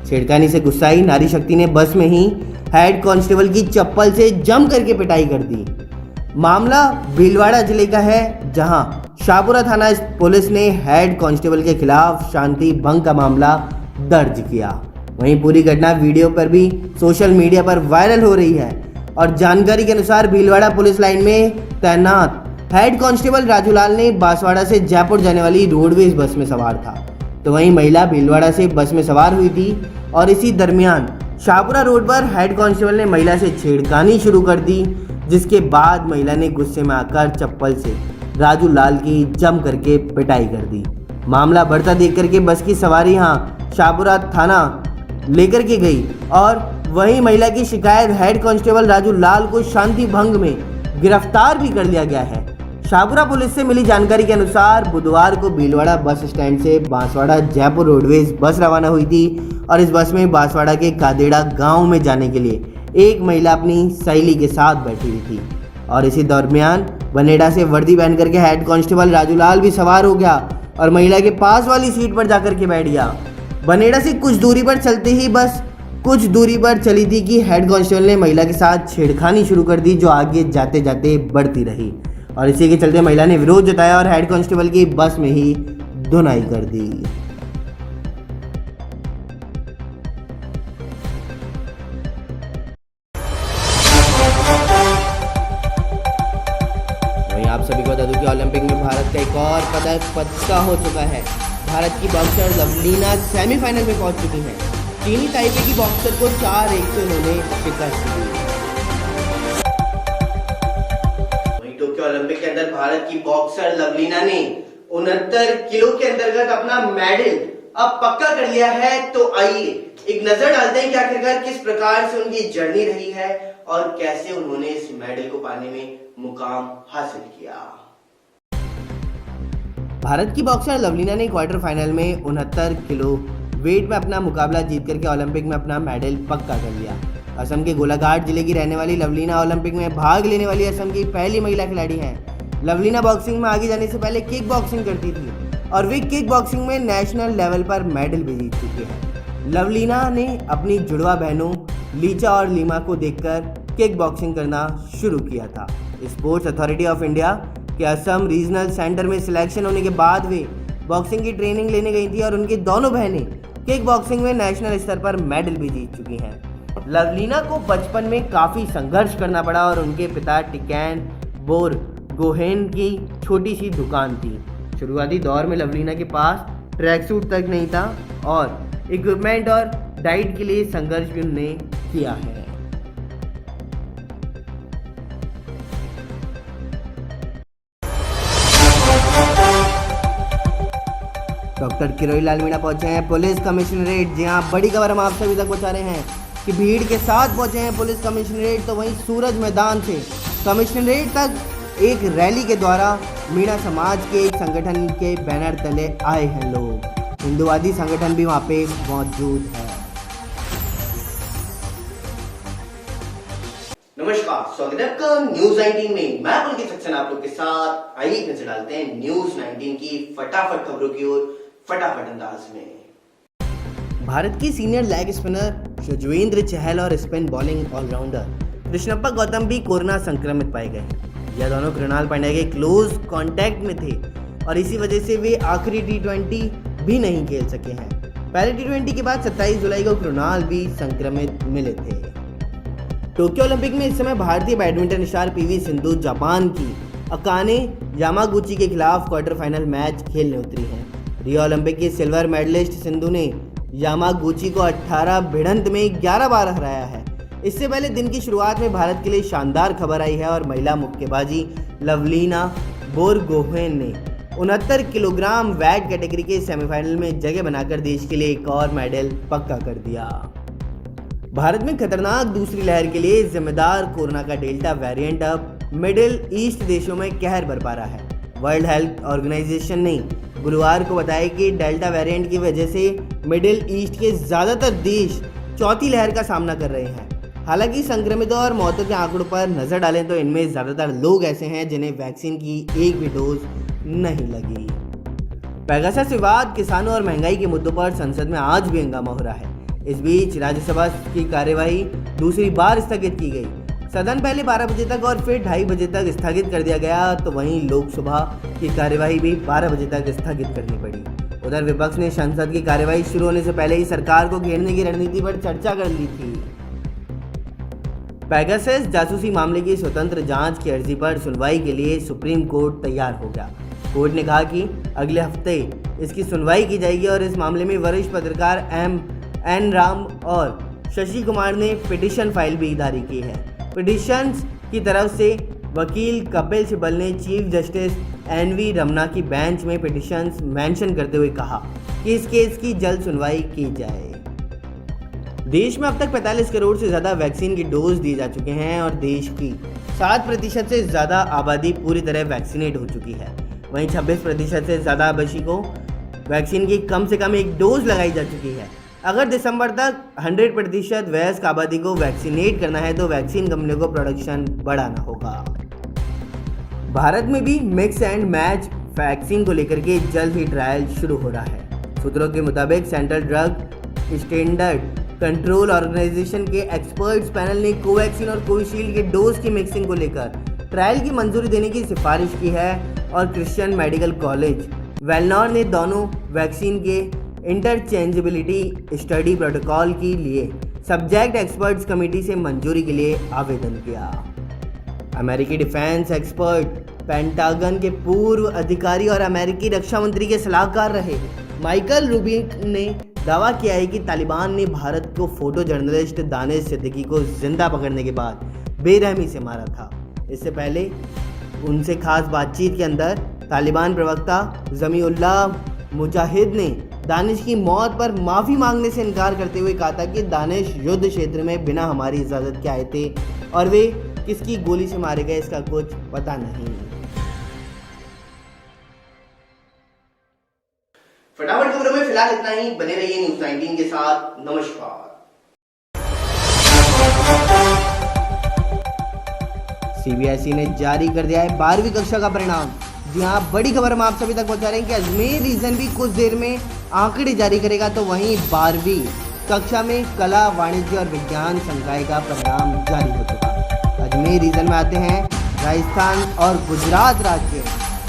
छेड़खानी से गुस्साई नारी शक्ति ने बस में ही हेड कांस्टेबल की चप्पल से जम करके पिटाई कर दी। मामला भीलवाड़ा जिले का है, जहां शाहपुरा थाना पुलिस ने हेड कांस्टेबल के खिलाफ शांति भंग का मामला दर्ज किया। वहीं पूरी घटना वीडियो पर भी सोशल मीडिया पर वायरल हो रही है और जानकारी के अनुसार भीलवाड़ा पुलिस लाइन में तैनात हेड कांस्टेबल राजूलाल ने बांसवाड़ा से जयपुर जाने वाली रोडवेज बस में सवार था, तो वहीं महिला भीलवाड़ा से बस में सवार हुई थी और इसी दरमियान शाहपुरा रोड पर हेड कांस्टेबल ने महिला से छेड़खानी शुरू कर दी, जिसके बाद महिला ने गुस्से में आकर चप्पल से राजूलाल की जम करके पिटाई कर दी। मामला बढ़ता देख करके बस की सवारी यहाँ शाहपुरा थाना लेकर के गई और वहीं महिला की शिकायत हेड कांस्टेबल राजूलाल को शांति भंग में गिरफ्तार भी कर लिया गया है। शाहपुरा पुलिस से मिली जानकारी के अनुसार बुधवार को भीलवाड़ा बस स्टैंड से बांसवाड़ा जयपुर रोडवेज बस रवाना हुई थी और इस बस में बांसवाड़ा के कादेड़ा गांव में जाने के लिए एक महिला अपनी सहेली के साथ बैठी हुई थी और इसी दरमियान बनेड़ा से वर्दी पहन करके हेड कांस्टेबल राजूलाल भी सवार हो गया और महिला के पास वाली सीट पर जाकर के बैठ गया। बनेड़ा से कुछ दूरी पर चलते ही बस कुछ दूरी पर चली थी कि हेड कांस्टेबल ने महिला के साथ छेड़खानी शुरू कर दी, जो आगे जाते जाते बढ़ती रही और इसी के चलते महिला ने विरोध जताया और हेड कांस्टेबल की बस में ही धुनाई कर दी। वहीं आप सभी को बता दूं कि ओलंपिक में भारत का एक और पदक पक्का हो चुका है। भारत की बॉक्सर लवलीना सेमीफाइनल में पहुंच चुकी हैं। चीनी ताइपे की बॉक्सर को 4-1 से उन्होंने शिकस्त दी। टोक्यो ओलंपिक के अंदर भारत की बॉक्सर लवलीना ने 69 किलो के अंतर्गत अपना मेडल अब पक्का कर लिया है। तो आइए एक नजर डालते हैं कि आखिरकार किस प्रकार से उनकी जर्नी रही है और कैसे उन्होंने इस मेडल को पाने में मुकाम हासिल किया। भारत की बॉक्सर लवलीना ने क्वार्टर फाइनल में 69 किलो वेट में अपना मुकाबला जीत करके ओलंपिक में अपना मेडल पक्का कर लिया। असम के गोलाघाट जिले की रहने वाली लवलीना ओलंपिक में भाग लेने वाली असम की पहली महिला खिलाड़ी हैं। लवलीना बॉक्सिंग में आगे जाने से पहले किक बॉक्सिंग करती थी और वे किक बॉक्सिंग में नेशनल लेवल पर मेडल भी जीत चुकी हैं। लवलीना ने अपनी जुड़वा बहनों लीचा और लीमा को देखकर किक बॉक्सिंग करना शुरू किया था। स्पोर्ट्स अथॉरिटी ऑफ इंडिया के असम रीजनल सेंटर में सिलेक्शन होने के बाद वे बॉक्सिंग की ट्रेनिंग लेने गई थी और उनकी दोनों बहनें किक बॉक्सिंग में नेशनल स्तर पर मेडल भी जीत चुकी हैं। लवलीना को बचपन में काफ़ी संघर्ष करना पड़ा और उनके पिता टिकैन बोर गोहेन की छोटी सी दुकान थी। शुरुआती दौर में लवलीना के पास ट्रैक सूट तक नहीं था और इक्विपमेंट और डाइट के लिए संघर्ष भी उन्होंने किया है। डॉक्टर किरोड़ी लाल मीणा पहुंचे हैं पुलिस कमिश्नरेट। जी हाँ, बड़ी खबर हम आप सभी तक पहुंचा रहे हैं कि भीड़ के साथ पहुंचे हैं पुलिस कमिश्नरेट। तो वहीं सूरज मैदान से कमिश्नरेट तक एक रैली के द्वारा मीणा समाज के एक संगठन के बैनर तले आए हैं लोग। हिंदुवादी संगठन भी वहाँ पे मौजूद है। नमस्कार, स्वागत है आपका न्यूज 19 में। मैं पुलकित सक्सेना आप लोग के साथ। आइए नजर डालते हैं न्यूज 19 की फटाफट खबरों की ओर फटाफट अंदाज में। भारत की senior leg spinner Yuzvendra Chahal और spin bowling allrounder Krishnappa Gowtham भी कोरोना संक्रमित पाए गए हैं। यह दोनों कृणाल पांड्या के क्लोज कांटेक्ट में थे और इसी वजह से वे आखिरी T20 भी नहीं खेल सके हैं। पहले T20 के बाद 27 जुलाई को कृणाल भी संक्रमित मिले थे। टोक्यो ओलंपिक में इस समय भारतीय badminton star PV Sindhu Japan की अकाने यामागुची के खिलाफ क्वार्टर फाइनल मैच खेलने उतरी हैं। रियो ओलंपिक की सिल्वर मेडलिस्ट सिंधु ने यामागुची को 18 भिड़ंत में 11 बार हराया है। इससे पहले दिन की शुरुआत में भारत के लिए शानदार खबर आई है और महिला मुक्केबाजी लवलीना बोरगोहेन ने 69 किलोग्राम वेट कैटेगरी के सेमीफाइनल में जगह बनाकर देश के लिए एक और मेडल पक्का कर दिया। भारत में खतरनाक दूसरी लहर के लिए जिम्मेदार कोरोना का डेल्टा वेरिएंट अब मिडिल ईस्ट देशों में कहर बरपा रहा है। वर्ल्ड हेल्थ ऑर्गेनाइजेशन ने गुरुवार को बताया कि डेल्टा वेरिएंट की वजह से मिडिल ईस्ट के ज़्यादातर देश चौथी लहर का सामना कर रहे हैं। हालांकि संक्रमितों और मौतों के आंकड़ों पर नज़र डालें तो इनमें ज़्यादातर लोग ऐसे हैं जिन्हें वैक्सीन की एक भी डोज नहीं लगी। पेगासस विवाद, किसानों और महंगाई के मुद्दों पर संसद में आज भी हंगामा हो रहा है। इस बीच राज्यसभा की कार्यवाही दूसरी बार स्थगित की गई। सदन पहले 12 बजे तक और फिर 2:30 बजे तक स्थगित कर दिया गया, तो वहीं लोकसभा की कार्यवाही भी 12 बजे तक स्थगित करनी पड़ी। उधर विपक्ष ने संसद की कार्यवाही शुरू होने से पहले ही सरकार को घेरने की रणनीति पर चर्चा कर ली थी। पेगासस जासूसी मामले की स्वतंत्र जांच की अर्जी पर सुनवाई के लिए सुप्रीम कोर्ट तैयार हो गया। कोर्ट ने कहा कि अगले हफ्ते इसकी सुनवाई की जाएगी और इस मामले में वरिष्ठ पत्रकार एन राम और शशि कुमार ने पिटीशन फाइल भी दायर की है। पिटीशंस की तरफ से वकील कपिल सिब्बल ने चीफ जस्टिस एनवी रमना की बेंच में पिटीशंस मेंशन करते हुए कहा कि इस केस की जल्द सुनवाई की जाए। देश में अब तक 45 करोड़ से ज़्यादा वैक्सीन की डोज दिए जा चुके हैं और देश की 7% से ज़्यादा आबादी पूरी तरह वैक्सीनेट हो चुकी है। वहीं 26% से ज़्यादा आबादी को वैक्सीन की कम से कम एक डोज लगाई जा चुकी है। अगर दिसंबर तक 100% वयस्क आबादी को वैक्सीनेट करना है तो वैक्सीन कंपनियों को प्रोडक्शन बढ़ाना होगा। भारत में भी मिक्स एंड मैच वैक्सीन को लेकर के जल्द ही ट्रायल शुरू हो रहा है। सूत्रों के मुताबिक central drug standard control organisation के एक्सपर्ट्स पैनल ने कोवैक्सीन और कोविशील्ड के डोज की मिक्सिंग को लेकर ट्रायल की मंजूरी देने की सिफारिश की है और क्रिश्चियन मेडिकल कॉलेज वेलनोर ने दोनों वैक्सीन के इंटरचेंजेबिलिटी स्टडी प्रोटोकॉल के लिए सब्जेक्ट एक्सपर्ट्स कमेटी से मंजूरी के लिए आवेदन किया। अमेरिकी डिफेंस एक्सपर्ट पेंटागन के पूर्व अधिकारी और अमेरिकी रक्षा मंत्री के सलाहकार रहे माइकल रूबिन ने दावा किया है कि तालिबान ने भारत को फोटो जर्नलिस्ट दानिश सिद्दीकी को जिंदा पकड़ने के बाद बेरहमी से मारा था। इससे पहले उनसे खास बातचीत के अंदर तालिबान प्रवक्ता ज़मीउल्लाह मुजाहिद ने दानिश की मौत पर माफ़ी मांगने से इनकार करते हुए कहा था कि दानिश युद्ध क्षेत्र में बिना हमारी इजाज़त के आए थे और वे किसकी गोली से मारे गए इसका कुछ पता नहीं। फटाफट खबरों में फिलहाल इतना ही। बने रहिए न्यूज़ 19 के साथ। नमस्कार। सीबीएसई ने जारी कर दिया है 12वीं कक्षा का परिणाम। जी हाँ, बड़ी खबर हम आप सभी तक पहुंचा रहे हैं कि अजमेर रीजन भी कुछ देर में आंकड़े जारी करेगा। तो वहीं 12वीं कक्षा में कला, वाणिज्य और विज्ञान संकाय का परिणाम जारी हो चुका। अजमेर रीजन में आते हैं राजस्थान और गुजरात राज्य।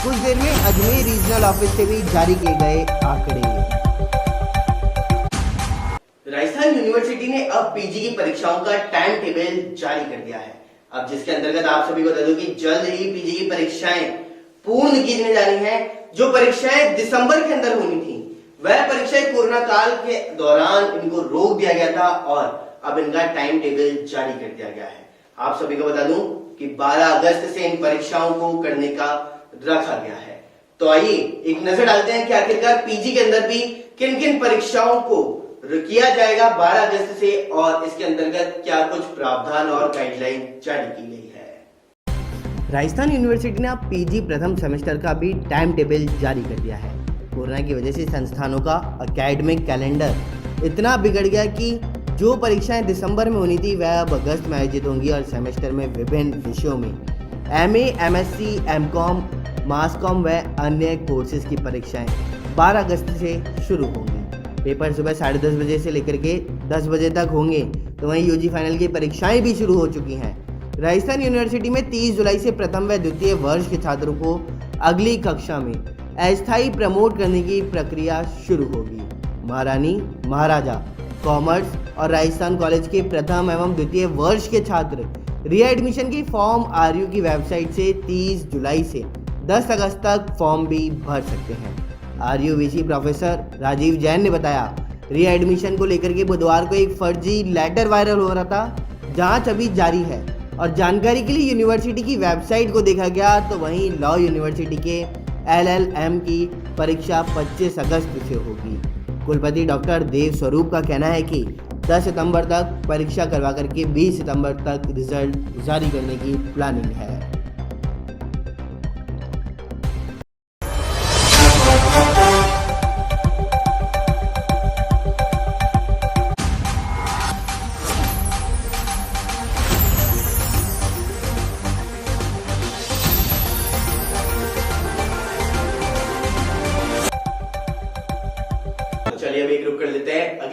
कुछ देर में अजमेर रीजनल ऑफिस से भी जारी किए गए आंकड़े। राजस्थान यूनिवर्सिटी ने अब पीजी की परीक्षाओं का टाइम टेबल जारी कर दिया है। अब जिसके अंतर्गत आप सभी को बता दूं कि जल्द ही पीजी की परीक्षाएं पूर्ण की जाने जा रही हैं। जो परीक्षाएं दिसंबर के अंदर होनी थी वह परीक्षाएं कोरोना काल के दौरान इनको रोक दिया गया था और अब इनका टाइम टेबल जारी कर दिया गया है। आप सभी को बता दूं कि 12 अगस्त से इन परीक्षाओं को करने का रखा गया है। तो आइए एक नजर डालते हैं कि आखिरकार पीजी के अंदर भी किन किन परीक्षाओं को किया जाएगा 12 अगस्त से और इसके अंतर्गत क्या कुछ प्रावधान और गाइडलाइन जारी की गई है। राजस्थान यूनिवर्सिटी ने अब पीजी प्रथम सेमेस्टर का भी टाइम टेबल जारी कर दिया है। कोरोना की वजह से संस्थानों का एकेडमिक कैलेंडर इतना बिगड़ गया कि जो परीक्षाएं दिसंबर में होनी थी वह अब अगस्त में आयोजित होंगी और सेमेस्टर में विभिन्न विषयों में एमए, एमएससी, एमकॉम, मास कॉम व अन्य कोर्सेज की परीक्षाएं 12 अगस्त से शुरू होंगी। पेपर सुबह 10:30 बजे से लेकर के 10 बजे तक होंगे। तो वहीं यूजी फाइनल की परीक्षाएं भी शुरू हो चुकी हैं। राजस्थान यूनिवर्सिटी में 30 जुलाई से प्रथम व द्वितीय वर्ष के छात्रों को अगली कक्षा में अस्थायी प्रमोट करने की प्रक्रिया शुरू होगी। महारानी, महाराजा, कॉमर्स और राजस्थान कॉलेज के प्रथम एवं द्वितीय वर्ष के छात्र रीएडमिशन की फॉर्म आरयू की वेबसाइट से 30 जुलाई से 10 अगस्त तक फॉर्म भी भर सकते हैं। RU VC professor Rajeev Jain ने बताया, रीएडमिशन को लेकर के बुधवार को एक फर्जी लेटर वायरल हो रहा था। जांच अभी जारी है और जानकारी के लिए यूनिवर्सिटी की वेबसाइट को देखा गया। तो वहीं लॉ यूनिवर्सिटी के LLM की परीक्षा 25 अगस्त से होगी। कुलपति डॉक्टर देव स्वरूप का कहना है कि 10 सितंबर तक परीक्षा करवा करके 20 सितंबर तक रिजल्ट जारी करने की प्लानिंग है।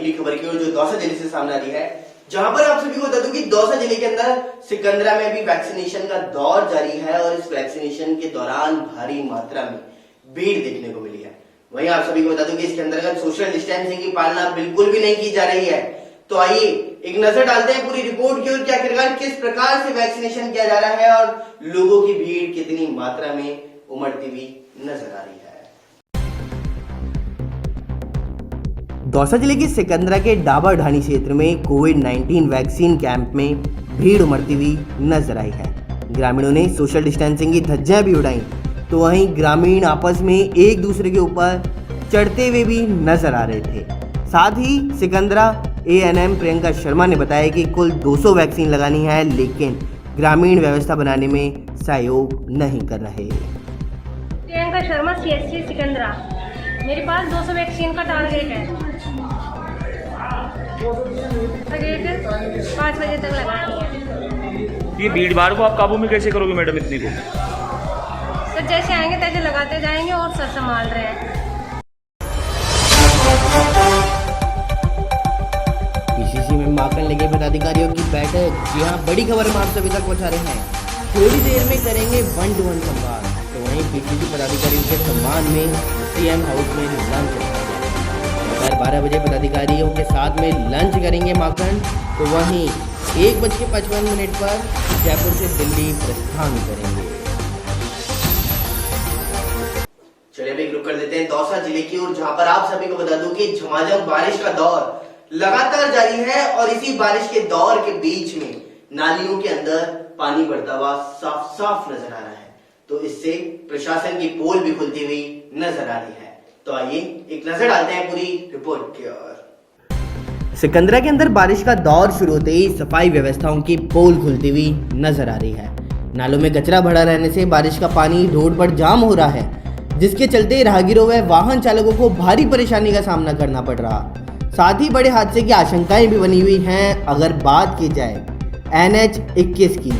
अगली खबर की ओर जो दौसा जिले से सामने आ रही है, जहां पर आप सभी को बता दूं कि दौसा जिले के अंदर सिकंदरा में भी वैक्सीनेशन का दौर जारी है और इस वैक्सीनेशन के दौरान भारी मात्रा में भीड़ देखने को मिली है। वहीं आप सभी को बता दूं कि इसके अंतर्गत सोशल डिस्टेंसिंग की पालना बिल्कुल भी नहीं की जा रही है। तो आइए एक नजर डालते हैं पूरी रिपोर्ट की ओर कि आखिरकार किस प्रकार से वैक्सीनेशन किया जा रहा है और लोगों की भीड़ कितनी मात्रा में उमड़ती हुई नजर आ रही है। दौसा जिले के सिकंदरा के डाबर ढाणी क्षेत्र में कोविड-19 वैक्सीन कैंप में भीड़ उमड़ती हुई नजर आई है। ग्रामीणों ने सोशल डिस्टेंसिंग की धज्जियां भी उड़ाई, तो वहीं ग्रामीण आपस में एक दूसरे के ऊपर चढ़ते हुए भी नजर आ रहे थे। साथ ही सिकंदरा एएनएम प्रियंका शर्मा ने बताया कि कुल 200 वैक्सीन लगानी है, लेकिन ग्रामीण व्यवस्था बनाने में सहयोग नहीं कर रहे। प्रियंका शर्मा, सीएससी सिकंदरा। मेरे पास 200 वैक्सीन का टारगेट है। टारगेट 5 बजे तक लगानी है। ये भीड़ भाड़ को आप काबू में कैसे करोगे मैडम इतनी को? तो जैसे आएंगे तैसे लगाते जाएंगे और सब संभाल रहे हैं। पीसीसी में माकन लगे पदाधिकारियों की बैठक। जी हाँ, बड़ी खबर हम आप सभी तक पहुंचा रहे हैं। थोड़ी देर में करेंगे 1-to-1 संवाद। तो वहीं पीसीसी पदाधिकारियों के सम्मान में सीएम हाउस में लंच रखा गया। दोपहर 12 बजे पदाधिकारियों के साथ में लंच करेंगे माकन। तो वहीं 1:55 पर जयपुर से दिल्ली प्रस्थान करेंगे। चलिए अभी रुक कर देते हैं दौसा जिले की ओर, जहां पर आप सभी को बता दूं कि झमाझम बारिश का दौर लगातार जारी है और इसी बारिश के दौर के बीच में नालियों के अंदर पानी बढ़ता हुआ साफ साफ नजर आ रहा है। तो इससे प्रशासन की पोल भी खुलती हुई नजर आ रही है। तो आइए एक नजर डालते हैं पूरी रिपोर्ट की ओर। सिकंदरा के अंदर बारिश का दौर शुरू होते ही सफाई व्यवस्थाओं की पोल खुलती हुई नजर आ रही है। नालों में कचरा भरा रहने से बारिश का पानी रोड पर जाम हो रहा है, जिसके चलते राहगीरों व वाहन चालकों को भारी परेशानी का सामना करना पड़ रहा। साथ ही बड़े हादसे की आशंकाएं भी बनी हुई हैं। अगर बात की जाए NH 21 की,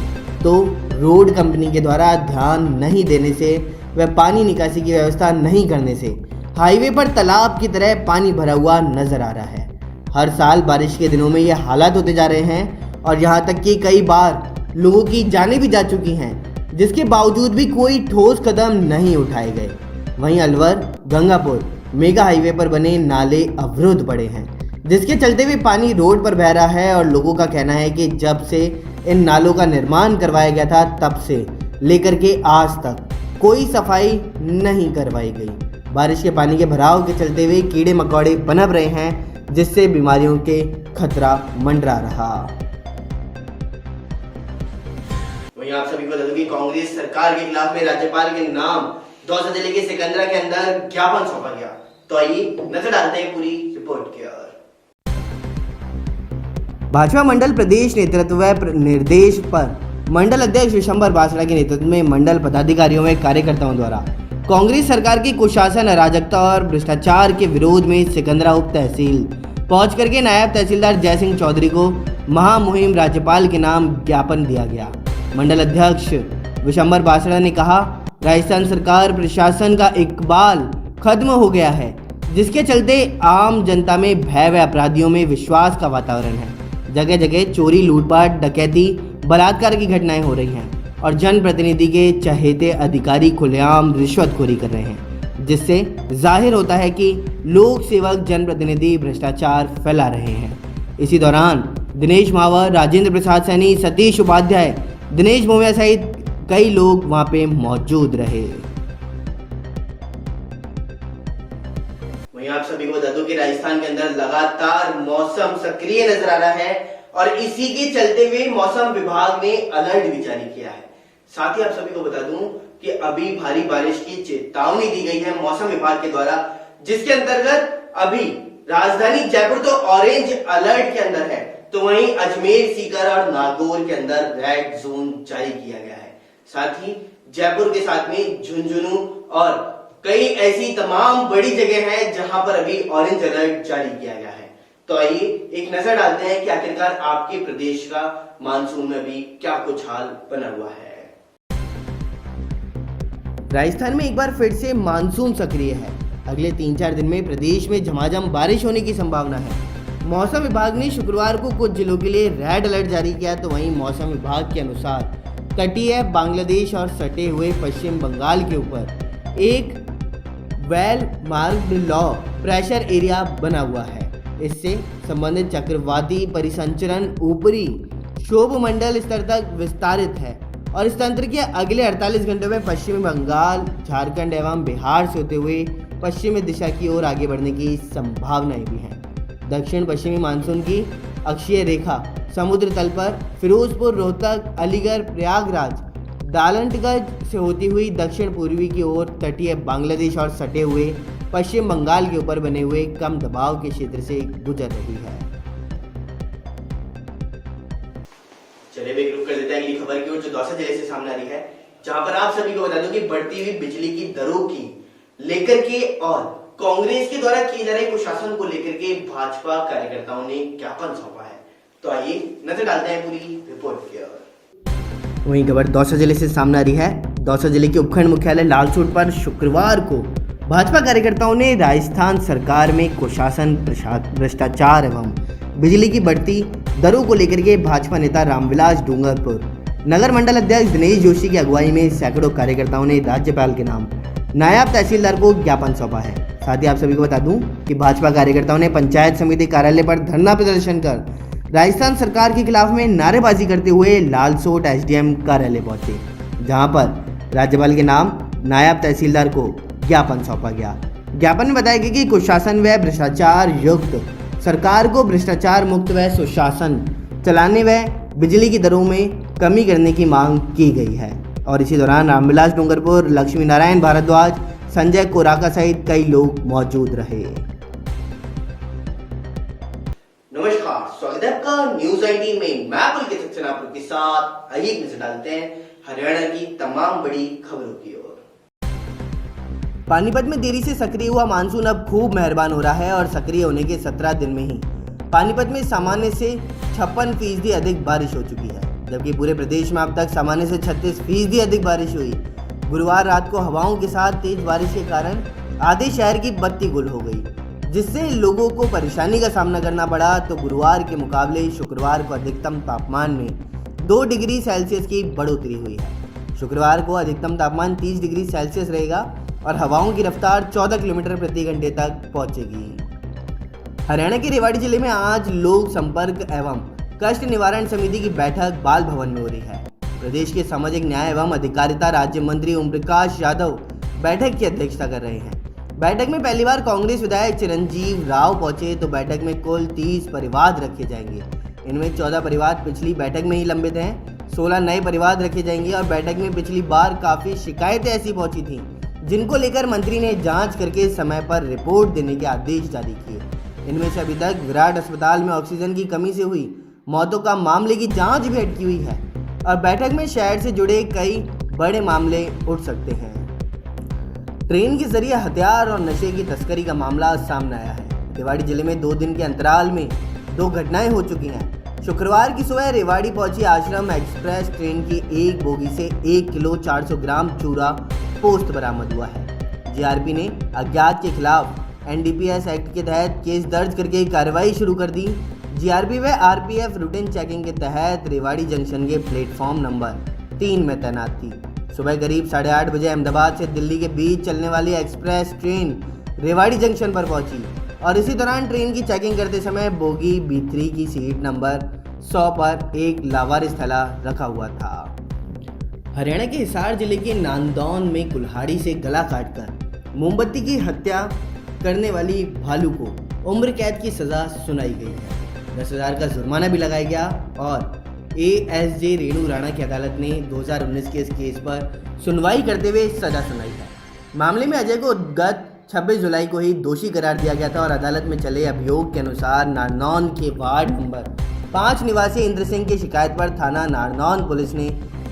तो रोड कंपनी के द्वारा ध्यान नहीं देने से व पानी निकासी की व्यवस्था नहीं करने से हाईवे पर तालाब की तरह पानी भरा हुआ नजर आ रहा है। हर साल बारिश के दिनों में ये हालात होते जा रहे हैं और यहाँ तक कि कई बार लोगों की जानें भी जा चुकी हैं, जिसके बावजूद भी कोई ठोस कदम नहीं उठाए गए। वहीं अलवर गंगापुर मेगा हाईवे पर बने नाले अवरुद्ध पड़े हैं, जिसके चलते भी पानी रोड पर बह रहा है और लोगों का कहना है कि जब से इन नालों का निर्माण करवाया गया था, तब से लेकर के आज तक कोई सफाई नहीं करवाई गई। बारिश के पानी के भराव के चलते हुए कीड़े मकोड़े पनप रहे हैं, जिससे बीमारियों के खतरा मंडरा रहा। वहीं आप सभी को बता दूं कि कांग्रेस सरकार के खिलाफ में राज्यपाल के नाम दौसा जिले के सिकंदरा के अंदर ज्ञापन सौंपा गया। तो आइए नजर डालते हैं पूरी रिपोर्ट की ओर। भाजपा मंडल प्रदेश नेतृत्व व निर्देश पर मंडल अध्यक्ष विशंबर बासड़ा के नेतृत्व में मंडल पदाधिकारियों व कार्यकर्ताओं द्वारा कांग्रेस सरकार की कुशासन, अराजकता और भ्रष्टाचार के विरोध में सिकंदरा उप तहसील पहुंच करके नायब तहसीलदार जय सिंह चौधरी को महामुहिम राज्यपाल के नाम ज्ञापन दिया गया। मंडल अध्यक्ष विशंबर बासड़ा ने कहा, राजस्थान सरकार प्रशासन का इकबाल खत्म हो गया है, जिसके चलते आम जनता में भय व अपराधियों में विश्वास का वातावरण है। जगह जगह चोरी, लूटपाट, डकैती, बलात्कार की घटनाएं हो रही हैं और जनप्रतिनिधि के चहेते अधिकारी खुलेआम रिश्वतखोरी कर रहे हैं, जिससे जाहिर होता है कि लोक सेवक जनप्रतिनिधि भ्रष्टाचार फैला रहे हैं। इसी दौरान दिनेश मावर, राजेंद्र प्रसाद सैनी, सतीश उपाध्याय, दिनेश मोमिया सहित कई लोग वहां पे मौजूद रहे। वहीं आप सभी को बता दूं कि राजस्थान के अंदर लगातार मौसम सक्रिय नजर आ रहा है और इसी के चलते हुए मौसम विभाग ने अलर्ट भी जारी किया है। साथ ही आप सभी को बता दूं कि अभी भारी बारिश की चेतावनी दी गई है मौसम विभाग के द्वारा, जिसके अंतर्गत अभी राजधानी जयपुर तो ऑरेंज अलर्ट के अंदर है, तो वहीं अजमेर, सीकर और नागौर के अंदर रेड जोन जारी किया गया है। साथ ही जयपुर के साथ में झुंझुनू और कई ऐसी तमाम बड़ी जगह हैं जहां पर अभी ऑरेंज अलर्ट जारी किया गया है। तो आइए एक नजर डालते हैं कि आखिरकार आपके प्रदेश का मानसून में अभी क्या कुछ हाल बना हुआ है। राजस्थान में एक बार फिर से मानसून सक्रिय है। अगले 3-4 दिन में प्रदेश में झमाझम बारिश होने की संभावना है। मौसम विभाग ने शुक्रवार को कुछ जिलों के लिए रेड अलर्ट जारी किया, तो वहीं मौसम विभाग के अनुसार तटीय बांग्लादेश और सटे हुए पश्चिम बंगाल के ऊपर एक well marked low pressure area बना हुआ है। इससे संबंधित चक्रवाती परिसंचरण ऊपरी क्षोभ मंडल स्तर तक विस्तारित है और इस तंत्र के अगले 48 घंटों में पश्चिमी बंगाल, झारखंड एवं बिहार से होते हुए पश्चिमी दिशा की ओर आगे बढ़ने की संभावनाएं भी हैं। दक्षिण पश्चिमी मानसून की अक्षीय रेखा समुद्र तल पर फिरोजपुर, रोहतक, अलीगढ़, प्रयागराज, दालनगंज से होती हुई दक्षिण पूर्वी की ओर तटीय बांग्लादेश और सटे हुए पश्चिम बंगाल के ऊपर बने हुए कम दबाव के क्षेत्र से गुजर रही है। चलिए एक रुक कर देते हैं अगली खबर की ओर, जो दौसा जिले से सामने आ रही है, जहां पर आप सभी को बता दूं कि बढ़ती हुई बिजली की दरों की लेकर के और कांग्रेस के द्वारा किए जा रहे कुशासन को लेकर के भाजपा कार्यकर्ताओं ने ज्ञापन सौंपा है। तो आइए नजर डालते हैं पूरी रिपोर्ट की ओर। वहीं खबर दौसा जिले से सामने आ रही है। दौसा जिले के उपखंड मुख्यालय लालसोट पर शुक्रवार को भाजपा कार्यकर्ताओं ने राजस्थान सरकार में कुशासन, भ्रष्टाचार एवं बिजली की बढ़ती दरों को लेकर के भाजपा नेता रामविलास डूंगरपुर, नगर मंडल अध्यक्ष दिनेश जोशी की अगुवाई में सैकड़ों कार्यकर्ताओं ने राज्यपाल के नाम नायब तहसीलदार को ज्ञापन सौंपा है। साथ ही आप सभी को बता दूं कि भाजपा कार्यकर्ताओं ने पंचायत समिति कार्यालय पर धरना प्रदर्शन कर राजस्थान सरकार के खिलाफ में नारेबाजी करते हुए लालसोट एसडीएम कार्यालय पहुंचे, जहां पर राज्यपाल के नाम नायब तहसीलदार को ज्ञापन सौंपा गया। ज्ञापन में बताया गया कि कुशासन व भ्रष्टाचार युक्त सरकार को भ्रष्टाचार मुक्त व सुशासन चलाने व बिजली की दरों में कमी करने की मांग की गई है। और इसी दौरान रामविलास डूंगरपुर, लक्ष्मी नारायण भारद्वाज, संजय कोराका सहित कई लोग मौजूद रहे। नमस्कार, स्वागत है आपका न्यूज 18 में। मैं पुलकित सक्सेना आपके साथ आइए नजर डालते हैं हरियाणा की तमाम बड़ी खबरों की ओर। पानीपत में देरी से सक्रिय हुआ मानसून अब खूब मेहरबान हो रहा है और सक्रिय होने के 17 दिन में ही पानीपत में सामान्य से 56% अधिक बारिश हो चुकी है, जबकि पूरे प्रदेश में अब तक सामान्य से 36% अधिक बारिश हुई। गुरुवार रात को हवाओं के साथ तेज बारिश के कारण आधे शहर की बत्ती गुल हो गई, जिससे लोगों को परेशानी का सामना करना पड़ा। तो गुरुवार के मुकाबले शुक्रवार को अधिकतम तापमान में 2 डिग्री सेल्सियस की बढ़ोतरी हुई है। शुक्रवार को अधिकतम तापमान 30 डिग्री सेल्सियस रहेगा और हवाओं की रफ्तार 14 किलोमीटर प्रति घंटे तक पहुंचेगी। हरियाणा के रेवाड़ी जिले में आज लोक संपर्क एवं कष्ट निवारण समिति की बैठक बाल भवन में हो रही है। प्रदेश के सामाजिक न्याय एवं अधिकारिता राज्य मंत्री ओम प्रकाश यादव बैठक की अध्यक्षता कर रहे हैं। बैठक में पहली बार कांग्रेस विधायक चिरंजीव राव पहुंचे, तो बैठक में कुल 30 परिवाद रखे जाएंगे। इनमें 14 परिवाद पिछली बैठक में ही लंबित हैं, 16 नए परिवाद रखे जाएंगे और बैठक में पिछली बार काफी शिकायतें ऐसी पहुंची थी जिनको लेकर मंत्री ने जांच करके समय पर रिपोर्ट देने के आदेश जारी किए। इनमें से अभी तक विराट अस्पताल में ऑक्सीजन की कमी से हुई मौतों का मामले की जांच भी अटकी हुई है और बैठक में शहर से जुड़े कई बड़े मामले उठ सकते हैं। ट्रेन के जरिए हथियार और नशे की तस्करी का मामला सामने आया है। रेवाड़ी जिले में 2 दिन के अंतराल में 2 घटनाएं हो चुकी हैं। शुक्रवार की सुबह रेवाड़ी पहुंची आश्रम एक्सप्रेस ट्रेन की एक बोगी से 1 किलो 400 ग्राम चूरा पोस्ट बरामद हुआ है। जीआरपी ने अज्ञात के खिलाफ एनडीपीएस एक्ट के तहत केस दर्ज करके कार्रवाई शुरू कर दी। जीआरपी व आरपीएफ रूटीन चेकिंग के तहत रेवाड़ी जंक्शन के प्लेटफॉर्म नंबर 3 में तैनात थी। सुबह करीब 8:30 बजे अहमदाबाद से दिल्ली के बीच चलने वाली एक्सप्रेस ट्रेन रेवाड़ी जंक्शन पर पहुंची और इसी दौरान ट्रेन की चेकिंग करते समय बोगी B3 की सीट नंबर 100 पर एक लावारिस थैला रखा हुआ था। हरियाणा के हिसार जिले के नांदौन में कुल्हाड़ी से गला काटकर मोमबत्ती की हत्या करने वाली भालू को उम्र कैद की सजा सुनाई गई है। 10,000 का जुर्माना भी लगाया गया और ASJ रेणु राणा की अदालत ने 2019 के इस केस पर सुनवाई करते हुए सजा सुनाई है। मामले में अजय को गत 26 जुलाई को ही दोषी करार दिया गया था और अदालत में चले अभियोग के अनुसार नारनौन के वार्ड नंबर 5 निवासी इंद्र सिंह की शिकायत पर थाना नारनौन पुलिस ने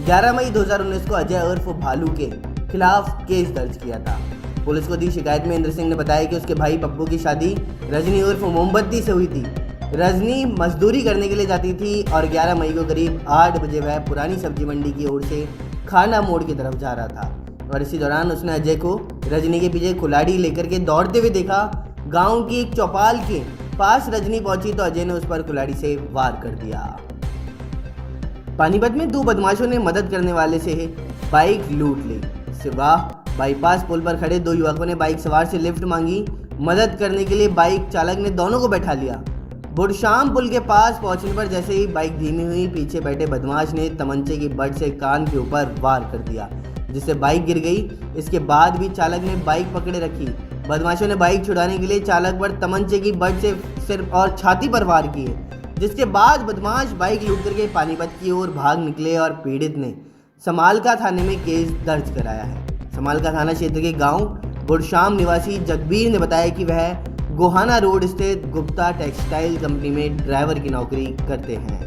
11 मई 2019 को अजय उर्फ भालू के खिलाफ केस दर्ज किया था। पुलिस को दी शिकायत में इंद्र सिंह ने बताया कि उसके भाई पप्पू की शादी रजनी उर्फ मोमबत्ती से हुई थी। रजनी मजदूरी करने के लिए जाती थी और 11 मई को करीब 8 बजे वह पुरानी सब्जी मंडी की ओर से खाना मोड़ की तरफ जा रहा था और इसी दौरान उसने अजय को रजनी के पीछे कुल्हाड़ी लेकर के दौड़ते हुए देखा। गांव की एक चौपाल के पास रजनी पहुंची तो अजय ने उस पर कुल्हाड़ी से वार कर दिया। पानीपत में 2 बदमाशों ने मदद करने वाले से बाइक लूट ली। सिवाह बाईपास पुल पर खड़े 2 युवकों ने बाइक सवार से लिफ्ट मांगी। मदद करने के लिए बाइक चालक ने दोनों को बैठा लिया। बुढ़शाम पुल के पास पहुंचने पर जैसे ही बाइक धीमी हुई, पीछे बैठे बदमाश ने तमंचे की बट से कान के ऊपर वार कर दिया, जिससे बाइक गिर गई। इसके बाद भी चालक ने बाइक पकड़े रखी। बदमाशों ने बाइक छुड़ाने के लिए चालक पर तमंचे की बट से सिर और छाती पर वार किए, जिसके बाद बदमाश बाइक लूट करके पानीपत की ओर भाग निकले और पीड़ित ने समालका थाने में केस दर्ज कराया है। समालका थाना क्षेत्र के गांव बुढ़शाम निवासी जगबीर ने बताया कि वह गोहाना रोड स्थित गुप्ता टेक्सटाइल कंपनी में ड्राइवर की नौकरी करते हैं।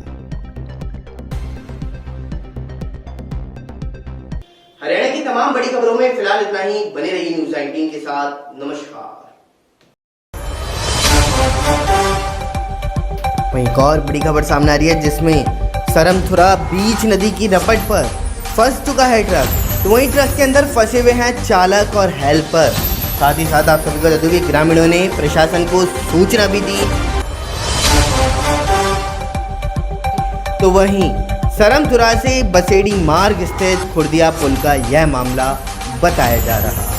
हरियाणा की तमाम बड़ी खबरों में फिलहाल इतना ही। बने रहिए न्यूज़ 19 के साथ। नमस्कार। वहीं एक और बड़ी खबर सामने आ रही है, जिसमें सरमथुरा बीच नदी की रपट पर फंस चुका है ट्रक। तो वहीं ट्रक के अंदर फंसे हुए हैं चालक और हेल्पर। साथ ही साथ आप सभी को बता दूं कि ग्रामीणों ने प्रशासन को सूचना भी दी। तो वहीं सरमथुरा से बसेड़ी मार्ग स्थित खुर्दिया पुल का यह मामला बताया जा रहा है।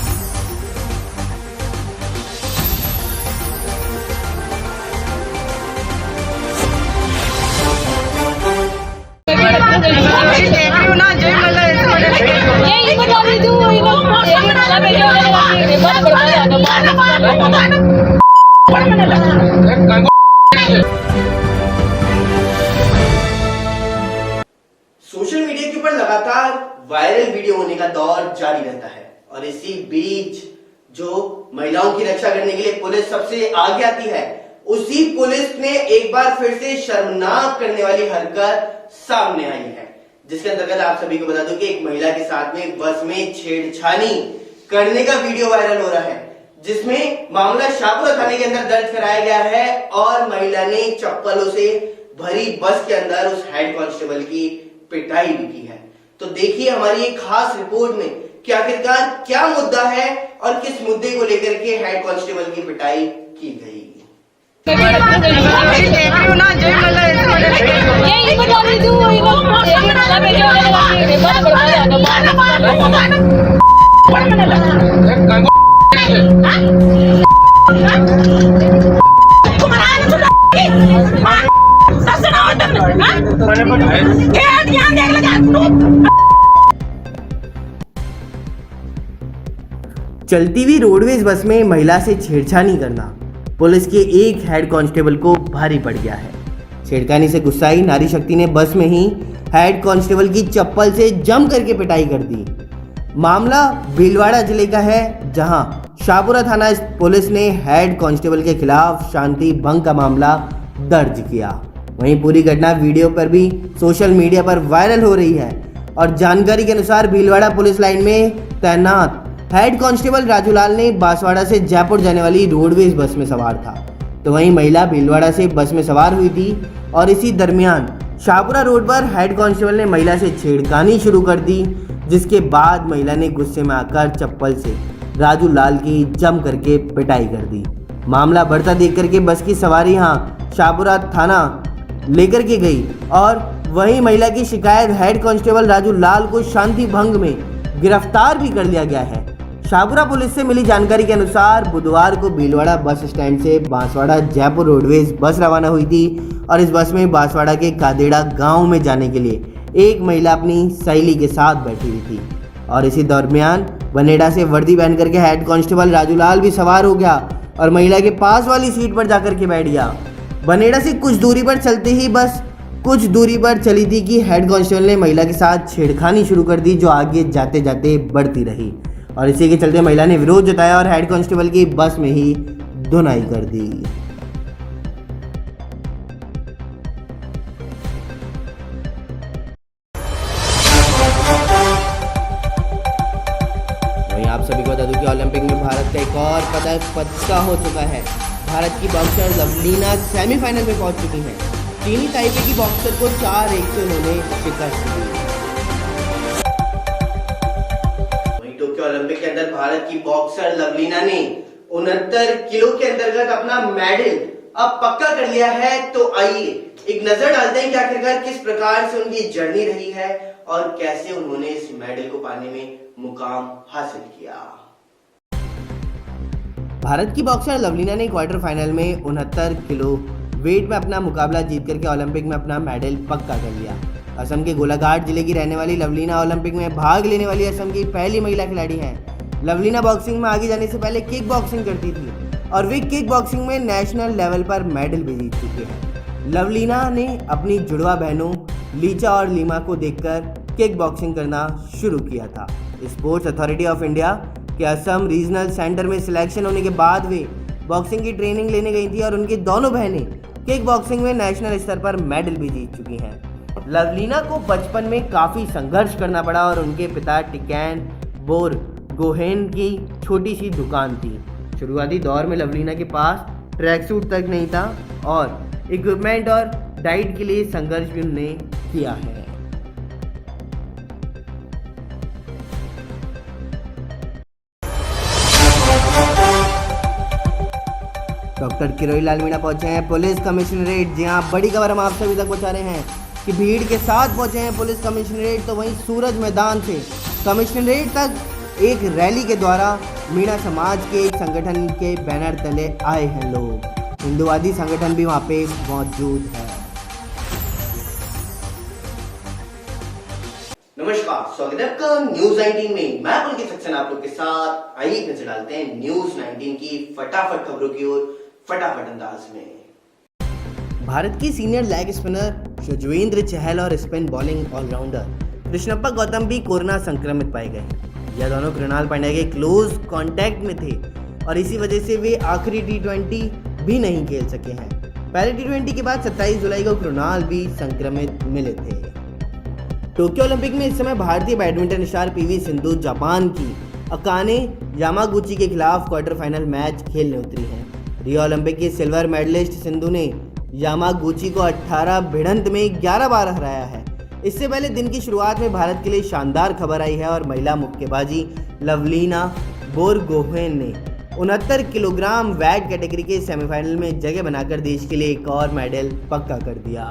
सोशल मीडिया के ऊपर लगातार वायरल वीडियो होने का दौर जारी रहता है और इसी बीच जो महिलाओं की रक्षा करने के लिए पुलिस सबसे आगे आती है, उसी पुलिस ने एक बार फिर से शर्मनाक करने वाली हरकत सामने आई है, जिसके अंतर्गत आप सभी को बता दूं कि एक महिला के साथ में बस में छेड़छानी करने का वीडियो वायरल हो रहा है, जिसमें मामला शाहपुरा थाने के अंदर दर्ज कराया गया है और महिला ने चप्पलों से भरी बस के अंदर उस हेड कांस्टेबल की पिटाई भी की है। तो देखिए हमारी एक खास रिपोर्ट में कि आखिरकार क्या मुद्दा है और किस मुद्दे को लेकर के हेड कांस्टेबल की पिटाई की गई। चलती हुई रोडवेज बस में महिला से छेड़छानी करना पुलिस के एक हेड कांस्टेबल को भारी पड़ गया है। छेड़खानी से गुस्साई नारी शक्ति ने बस में ही हेड कांस्टेबल की चप्पल से जम करके पिटाई कर दी। मामला भीलवाड़ा जिले का है, जहां शाहपुरा थाना पुलिस ने हेड कांस्टेबल के खिलाफ शांति भंग का मामला दर्ज किया। वहीं पूरी घटना वीडियो पर भी सोशल मीडिया पर वायरल हो रही है और जानकारी के अनुसार भीलवाड़ा पुलिस लाइन में तैनात हेड कांस्टेबल राजूलाल ने बांसवाड़ा से जयपुर जाने वाली रोडवेज बस में सवार था। तो वहीं महिला भीलवाड़ा से बस में सवार हुई थी और इसी दरमियान शाहपुरा रोड पर हेड कांस्टेबल ने महिला से छेड़खानी शुरू कर दी, जिसके बाद महिला ने गुस्से में आकर चप्पल से राजूलाल की जम करके पिटाई कर दी। मामला बढ़ता देख करके बस की सवारी शाहपुरा थाना लेकर के गई और वहीं महिला की शिकायत हेड कांस्टेबल राजूलाल को शांति भंग में गिरफ्तार भी कर लिया गया है। शाहपुरा पुलिस से मिली जानकारी के अनुसार बुधवार को भीलवाड़ा बस स्टैंड से बांसवाड़ा जयपुर रोडवेज बस रवाना हुई थी और इस बस में बांसवाड़ा के कादेड़ा गांव में जाने के लिए एक महिला अपनी सहेली के साथ बैठी हुई थी और इसी दरमियान बनेड़ा से वर्दी पहन करके हेड कांस्टेबल राजूलाल भी सवार हो गया और महिला के पास वाली सीट पर जाकर के बैठ गया। बनेड़ा से कुछ दूरी पर चलते ही बस कुछ दूरी पर चली थी कि हेड कांस्टेबल ने महिला के साथ छेड़खानी शुरू कर दी, जो आगे जाते जाते बढ़ती रही और इसी के चलते महिला ने विरोध जताया और हेड कांस्टेबल की बस में ही धुनाई कर दी। वहीं आप सभी को बता दूं कि ओलंपिक में भारत का एक और पदक पक्का हो चुका है। भारत की बॉक्सर लवलीना सेमीफाइनल में पहुंच चुकी हैं। चीनी ताइपे की बॉक्सर को 4-1 से उन्होंने शिकस्त दी। वहीं टोक्यो ओलंपिक के अंदर भारत की बॉक्सर लवलीना ने 69 किलो के अंतर्गत अपना मेडल अब पक्का कर लिया है, तो आइए एक नजर डालते हैं कि आखिरकार किस प्रकार से उनकी जर्नी रही है और कैसे उन्होंने इस मेडल को पाने में मुकाम हासिल किया। भारत की बॉक्सर लवलीना ने क्वार्टर फाइनल में 69 किलो वेट में अपना मुकाबला जीत करके ओलंपिक में अपना मेडल पक्का कर लिया। असम के गोलाघाट जिले की रहने वाली लवलीना ओलंपिक में भाग लेने वाली असम की पहली महिला खिलाड़ी हैं। लवलीना बॉक्सिंग में आगे जाने से पहले किक बॉक्सिंग करती थी और वे किक बॉक्सिंग में नेशनल लेवल पर मेडल भी जीत चुकी हैं। लवलीना ने अपनी जुड़वा बहनों लीचा और लीमा को देखकर किक बॉक्सिंग करना शुरू किया था। स्पोर्ट्स अथॉरिटी ऑफ इंडिया के असम रीजनल सेंटर में सिलेक्शन होने के बाद वे बॉक्सिंग की ट्रेनिंग लेने गई थी और उनकी दोनों बहनें किक बॉक्सिंग में नेशनल स्तर पर मेडल भी जीत चुकी हैं। लवलीना को बचपन में काफ़ी संघर्ष करना पड़ा और उनके पिता टिकैन बोर गोहेन की छोटी सी दुकान थी। शुरुआती दौर में लवलीना के पास ट्रैक सूट तक नहीं था और इक्विपमेंट और डाइट के लिए संघर्ष भी उन्होंने किया है। डॉक्टर किरोड़ी लाल मीणा पहुंचे हैं पुलिस कमिश्नरेट। जी हाँ, बड़ी खबर हम आप सभी तक पहुंचा रहे हैं कि भीड़ के साथ पहुंचे हैं पुलिस कमिश्नरेट। तो वहीं सूरज मैदान से कमिश्नरेट तक एक रैली के द्वारा मीणा समाज के एक संगठन के बैनर तले आए हैं लोग। हिंदुवादी संगठन भी वहां पे मौजूद है। नमस्कार, स्वागत है आपका न्यूज 19 में। मैं पुलकित सक्सेना आप लोग के साथ। आइए नजर डालते हैं न्यूज 19 की फटाफट खबरों की ओर फटाफट अंदाज में। भारत की senior leg spinner Yuzvendra Chahal और spin bowling allrounder Krishnappa Gowtham भी कोरोना संक्रमित पाए गए। यह दोनों कृणाल पांड्या के क्लोज कांटेक्ट में थे और इसी वजह से वे आखिरी T20 भी नहीं खेल सके हैं। पहले T20 के बाद 27 जुलाई को कृणाल भी संक्रमित मिले थे। टोक्यो ओलंपिक में इस समय भारतीय badminton star PV Sindhu Japan की अकाने यामागुची के खिलाफ क्वार्टर फाइनल मैच खेलने उतरी हैं। रियो ओलंपिक की सिल्वर मेडलिस्ट सिंधु ने यामागुची को 18 भिड़ंत में 11 बार हराया है। इससे पहले दिन की शुरुआत में भारत के लिए शानदार खबर आई है और महिला मुक्केबाजी लवलीना बोरगोहेन ने 69 किलोग्राम वेट कैटेगरी के सेमीफाइनल में जगह बनाकर देश के लिए एक और मेडल पक्का कर दिया।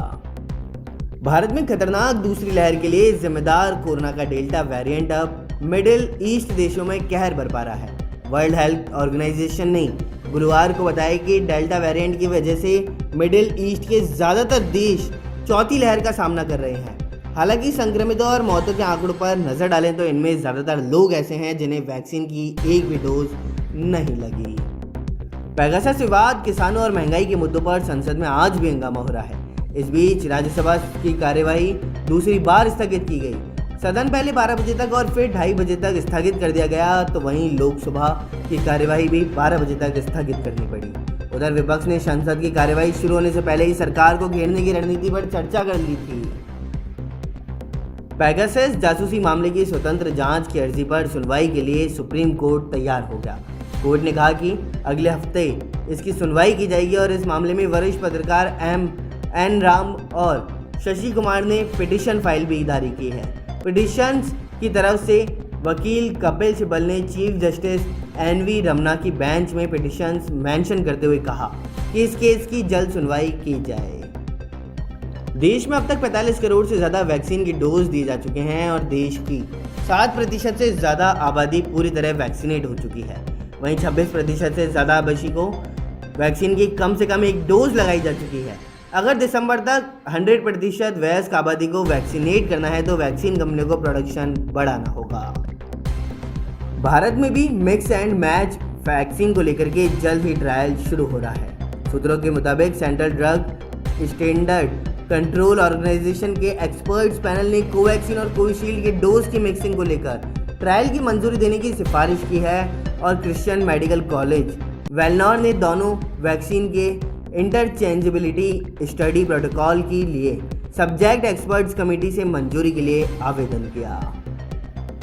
भारत में खतरनाक दूसरी लहर के लिए जिम्मेदार कोरोना का डेल्टा वेरिएंट अब मिडिल ईस्ट देशों में कहर बरपा रहा है। वर्ल्ड हेल्थ ऑर्गेनाइजेशन ने गुरुवार को बताया कि डेल्टा वेरिएंट की वजह से मिडिल ईस्ट के ज़्यादातर देश चौथी लहर का सामना कर रहे हैं। हालांकि संक्रमितों और मौतों के आंकड़ों पर नजर डालें तो इनमें ज़्यादातर लोग ऐसे हैं जिन्हें वैक्सीन की एक भी डोज नहीं लगी। पेगासस विवाद, किसानों और महंगाई के मुद्दों पर संसद में आज भी हंगामा हो रहा है। इस बीच राज्यसभा की कार्यवाही दूसरी बार स्थगित की गई। सदन पहले 12 बजे तक और फिर 2:30 बजे तक स्थगित कर दिया गया, तो वहीं लोकसभा की कार्यवाही भी 12 बजे तक स्थगित करनी पड़ी। उधर विपक्ष ने संसद की कार्यवाही शुरू होने से पहले ही सरकार को घेरने की रणनीति पर चर्चा कर ली थी। पेगासस जासूसी मामले की स्वतंत्र जांच की अर्जी पर सुनवाई के लिए सुप्रीम कोर्ट तैयार हो गया। कोर्ट ने कहा कि अगले हफ्ते इसकी सुनवाई की जाएगी और इस मामले में वरिष्ठ पत्रकार एन राम और शशि कुमार ने पिटीशन फाइल भी जारी की है। पिटीशंस की तरफ से वकील कपिल सिब्बल ने चीफ जस्टिस NV रमना की बेंच में पिटीशंस मेंशन करते हुए कहा कि इस केस की जल्द सुनवाई की जाए। देश में अब तक 45 करोड़ से ज़्यादा वैक्सीन की डोज दिए जा चुके हैं और देश की 7% से ज़्यादा आबादी पूरी तरह वैक्सीनेट हो चुकी है। वहीं 26% से ज़्यादा आबादी को वैक्सीन की कम से कम एक डोज लगाई जा चुकी है। अगर दिसंबर तक 100% वयस्क आबादी को वैक्सीनेट करना है तो वैक्सीन कंपनियों को प्रोडक्शन बढ़ाना होगा। भारत में भी मिक्स एंड मैच वैक्सीन को लेकर के जल्द ही ट्रायल शुरू हो रहा है। सूत्रों के मुताबिक central drug standard control organisation के एक्सपर्ट्स पैनल ने कोवैक्सीन और कोविशील्ड के डोज की मिक्सिंग को लेकर ट्रायल की मंजूरी देने की सिफारिश की है और क्रिश्चियन मेडिकल कॉलेज वेलनोर ने दोनों वैक्सीन के इंटरचेंजेबिलिटी स्टडी प्रोटोकॉल के लिए सब्जेक्ट एक्सपर्ट्स कमेटी से मंजूरी के लिए आवेदन किया।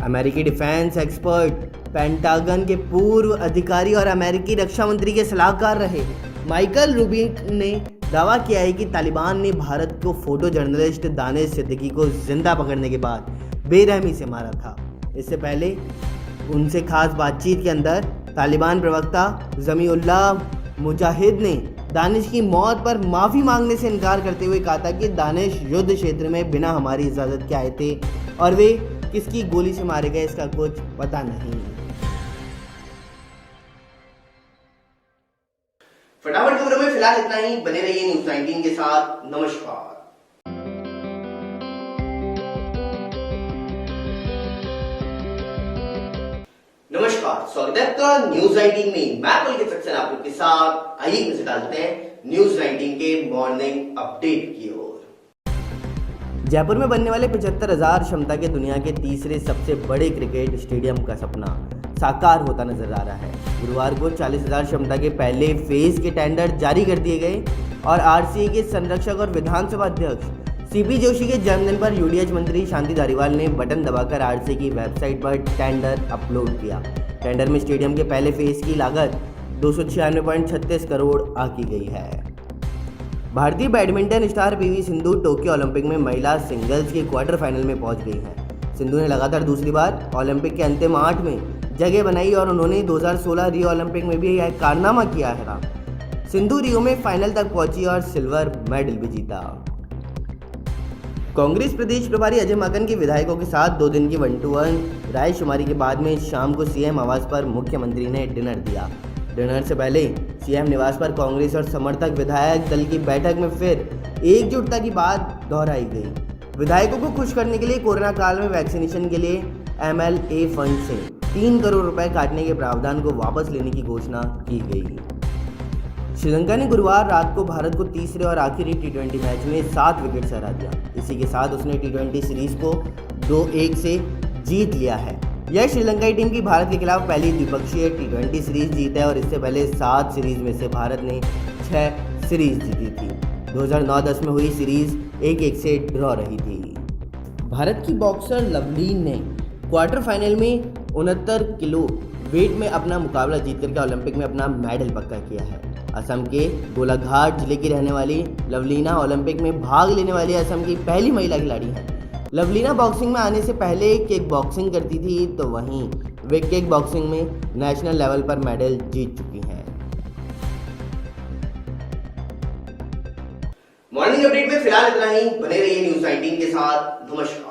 अमेरिकी डिफेंस एक्सपर्ट पेंटागन के पूर्व अधिकारी और अमेरिकी रक्षा मंत्री के सलाहकार रहे माइकल रूबिन ने दावा किया है कि तालिबान ने भारत को फोटो जर्नलिस्ट दानिश सिद्दीकी को जिंदा पकड़ने के बाद बेरहमी से मारा था। इससे पहले उनसे खास बातचीत के अंदर तालिबान प्रवक्ता जमीउल्लाह मुजाहिद ने दानिश की मौत पर माफ़ी मांगने से इनकार करते हुए कहा था कि दानिश युद्ध क्षेत्र में बिना हमारी इजाज़त के आए थे और वे किसकी गोली से मारे गए इसका कुछ पता नहीं। फटाफट खबरों में फिलहाल इतना ही। बने रहिए न्यूज़ 19 के साथ। नमस्कार। नमस्कार, स्वागत है आपका न्यूज़ 19 में। मैं पुलकित सक्सेना आप लोग के साथ। आइए नजर डालते हैं न्यूज़ 19 के मॉर्निंग अपडेट की ओर। जयपुर में बनने वाले 75,000 क्षमता के दुनिया के तीसरे सबसे बड़े क्रिकेट स्टेडियम का सपना साकार होता नजर आ रहा है। गुरुवार को 40,000 क्षमता के पहले फेज के टेंडर जारी कर दिए गए और आरसीए के संरक्षक और विधानसभा अध्यक्ष सीपी जोशी के जन्मदिन पर यूडीएच मंत्री शांति धारीवाल ने बटन दबाकर आरसीए की वेबसाइट पर टेंडर अपलोड किया। टेंडर में स्टेडियम के पहले फेज की लागत 296.36 करोड़ आंकी गई है। भारतीय badminton star PV Sindhu Tokyo Olympic में महिला सिंगल्स के क्वार्टर फाइनल में पहुंच गई हैं। सिंधु ने लगातार दूसरी बार ओलंपिक के अंतिम 8 में जगह बनाई और उन्होंने 2016 रियो ओलंपिक में भी यह कारनामा किया है। सिंधु रियो में फाइनल तक पहुंची और सिल्वर मेडल भी जीता। कांग्रेस प्रदेश प्रभारी अजय माकन के विधायकों के साथ 2 दिन की 1-to-1 रायशुमारी के बाद में शाम को सीएम आवास पर मुख्यमंत्री ने डिनर दिया। डिनर से पहले सीएम निवास पर कांग्रेस और समर्थक विधायक दल की बैठक में फिर एकजुटता की बात दोहराई गई। विधायकों को खुश करने के लिए कोरोना काल में वैक्सीनेशन के लिए MLA फंड से 3 करोड़ रुपए काटने के प्रावधान को वापस लेने की घोषणा की गई। श्रीलंका ने गुरुवार रात को भारत को तीसरे और आखिरी T20 मैच में 7 विकेट से हरा दिया। इसी के साथ उसने T20 सीरीज को 2-1 से जीत लिया है। यह श्रीलंकाई टीम की भारत के खिलाफ पहली द्विपक्षीय T20 सीरीज जीत है और इससे पहले 7 सीरीज में से भारत ने 6 सीरीज जीती थी। 2009-10 में हुई सीरीज 1-1 से ड्रॉ रही थी। भारत की बॉक्सर लवलीन ने क्वार्टर फाइनल में 69 किलो वेट में अपना मुकाबला जीत करके ओलंपिक में अपना मेडल पक्का किया है। असम के गोलाघाट जिले की रहने वाली लवलीना ओलंपिक में भाग लेने वाली असम की पहली महिला खिलाड़ी है। लवलीना बॉक्सिंग में आने से पहले किक बॉक्सिंग करती थी, तो वहीं वे किक बॉक्सिंग में नेशनल लेवल पर मेडल जीत चुकी हैं। मॉर्निंग अपडेट में फिलहाल इतना ही। बने रहिए न्यूज़ 19 के साथ। नमस्कार।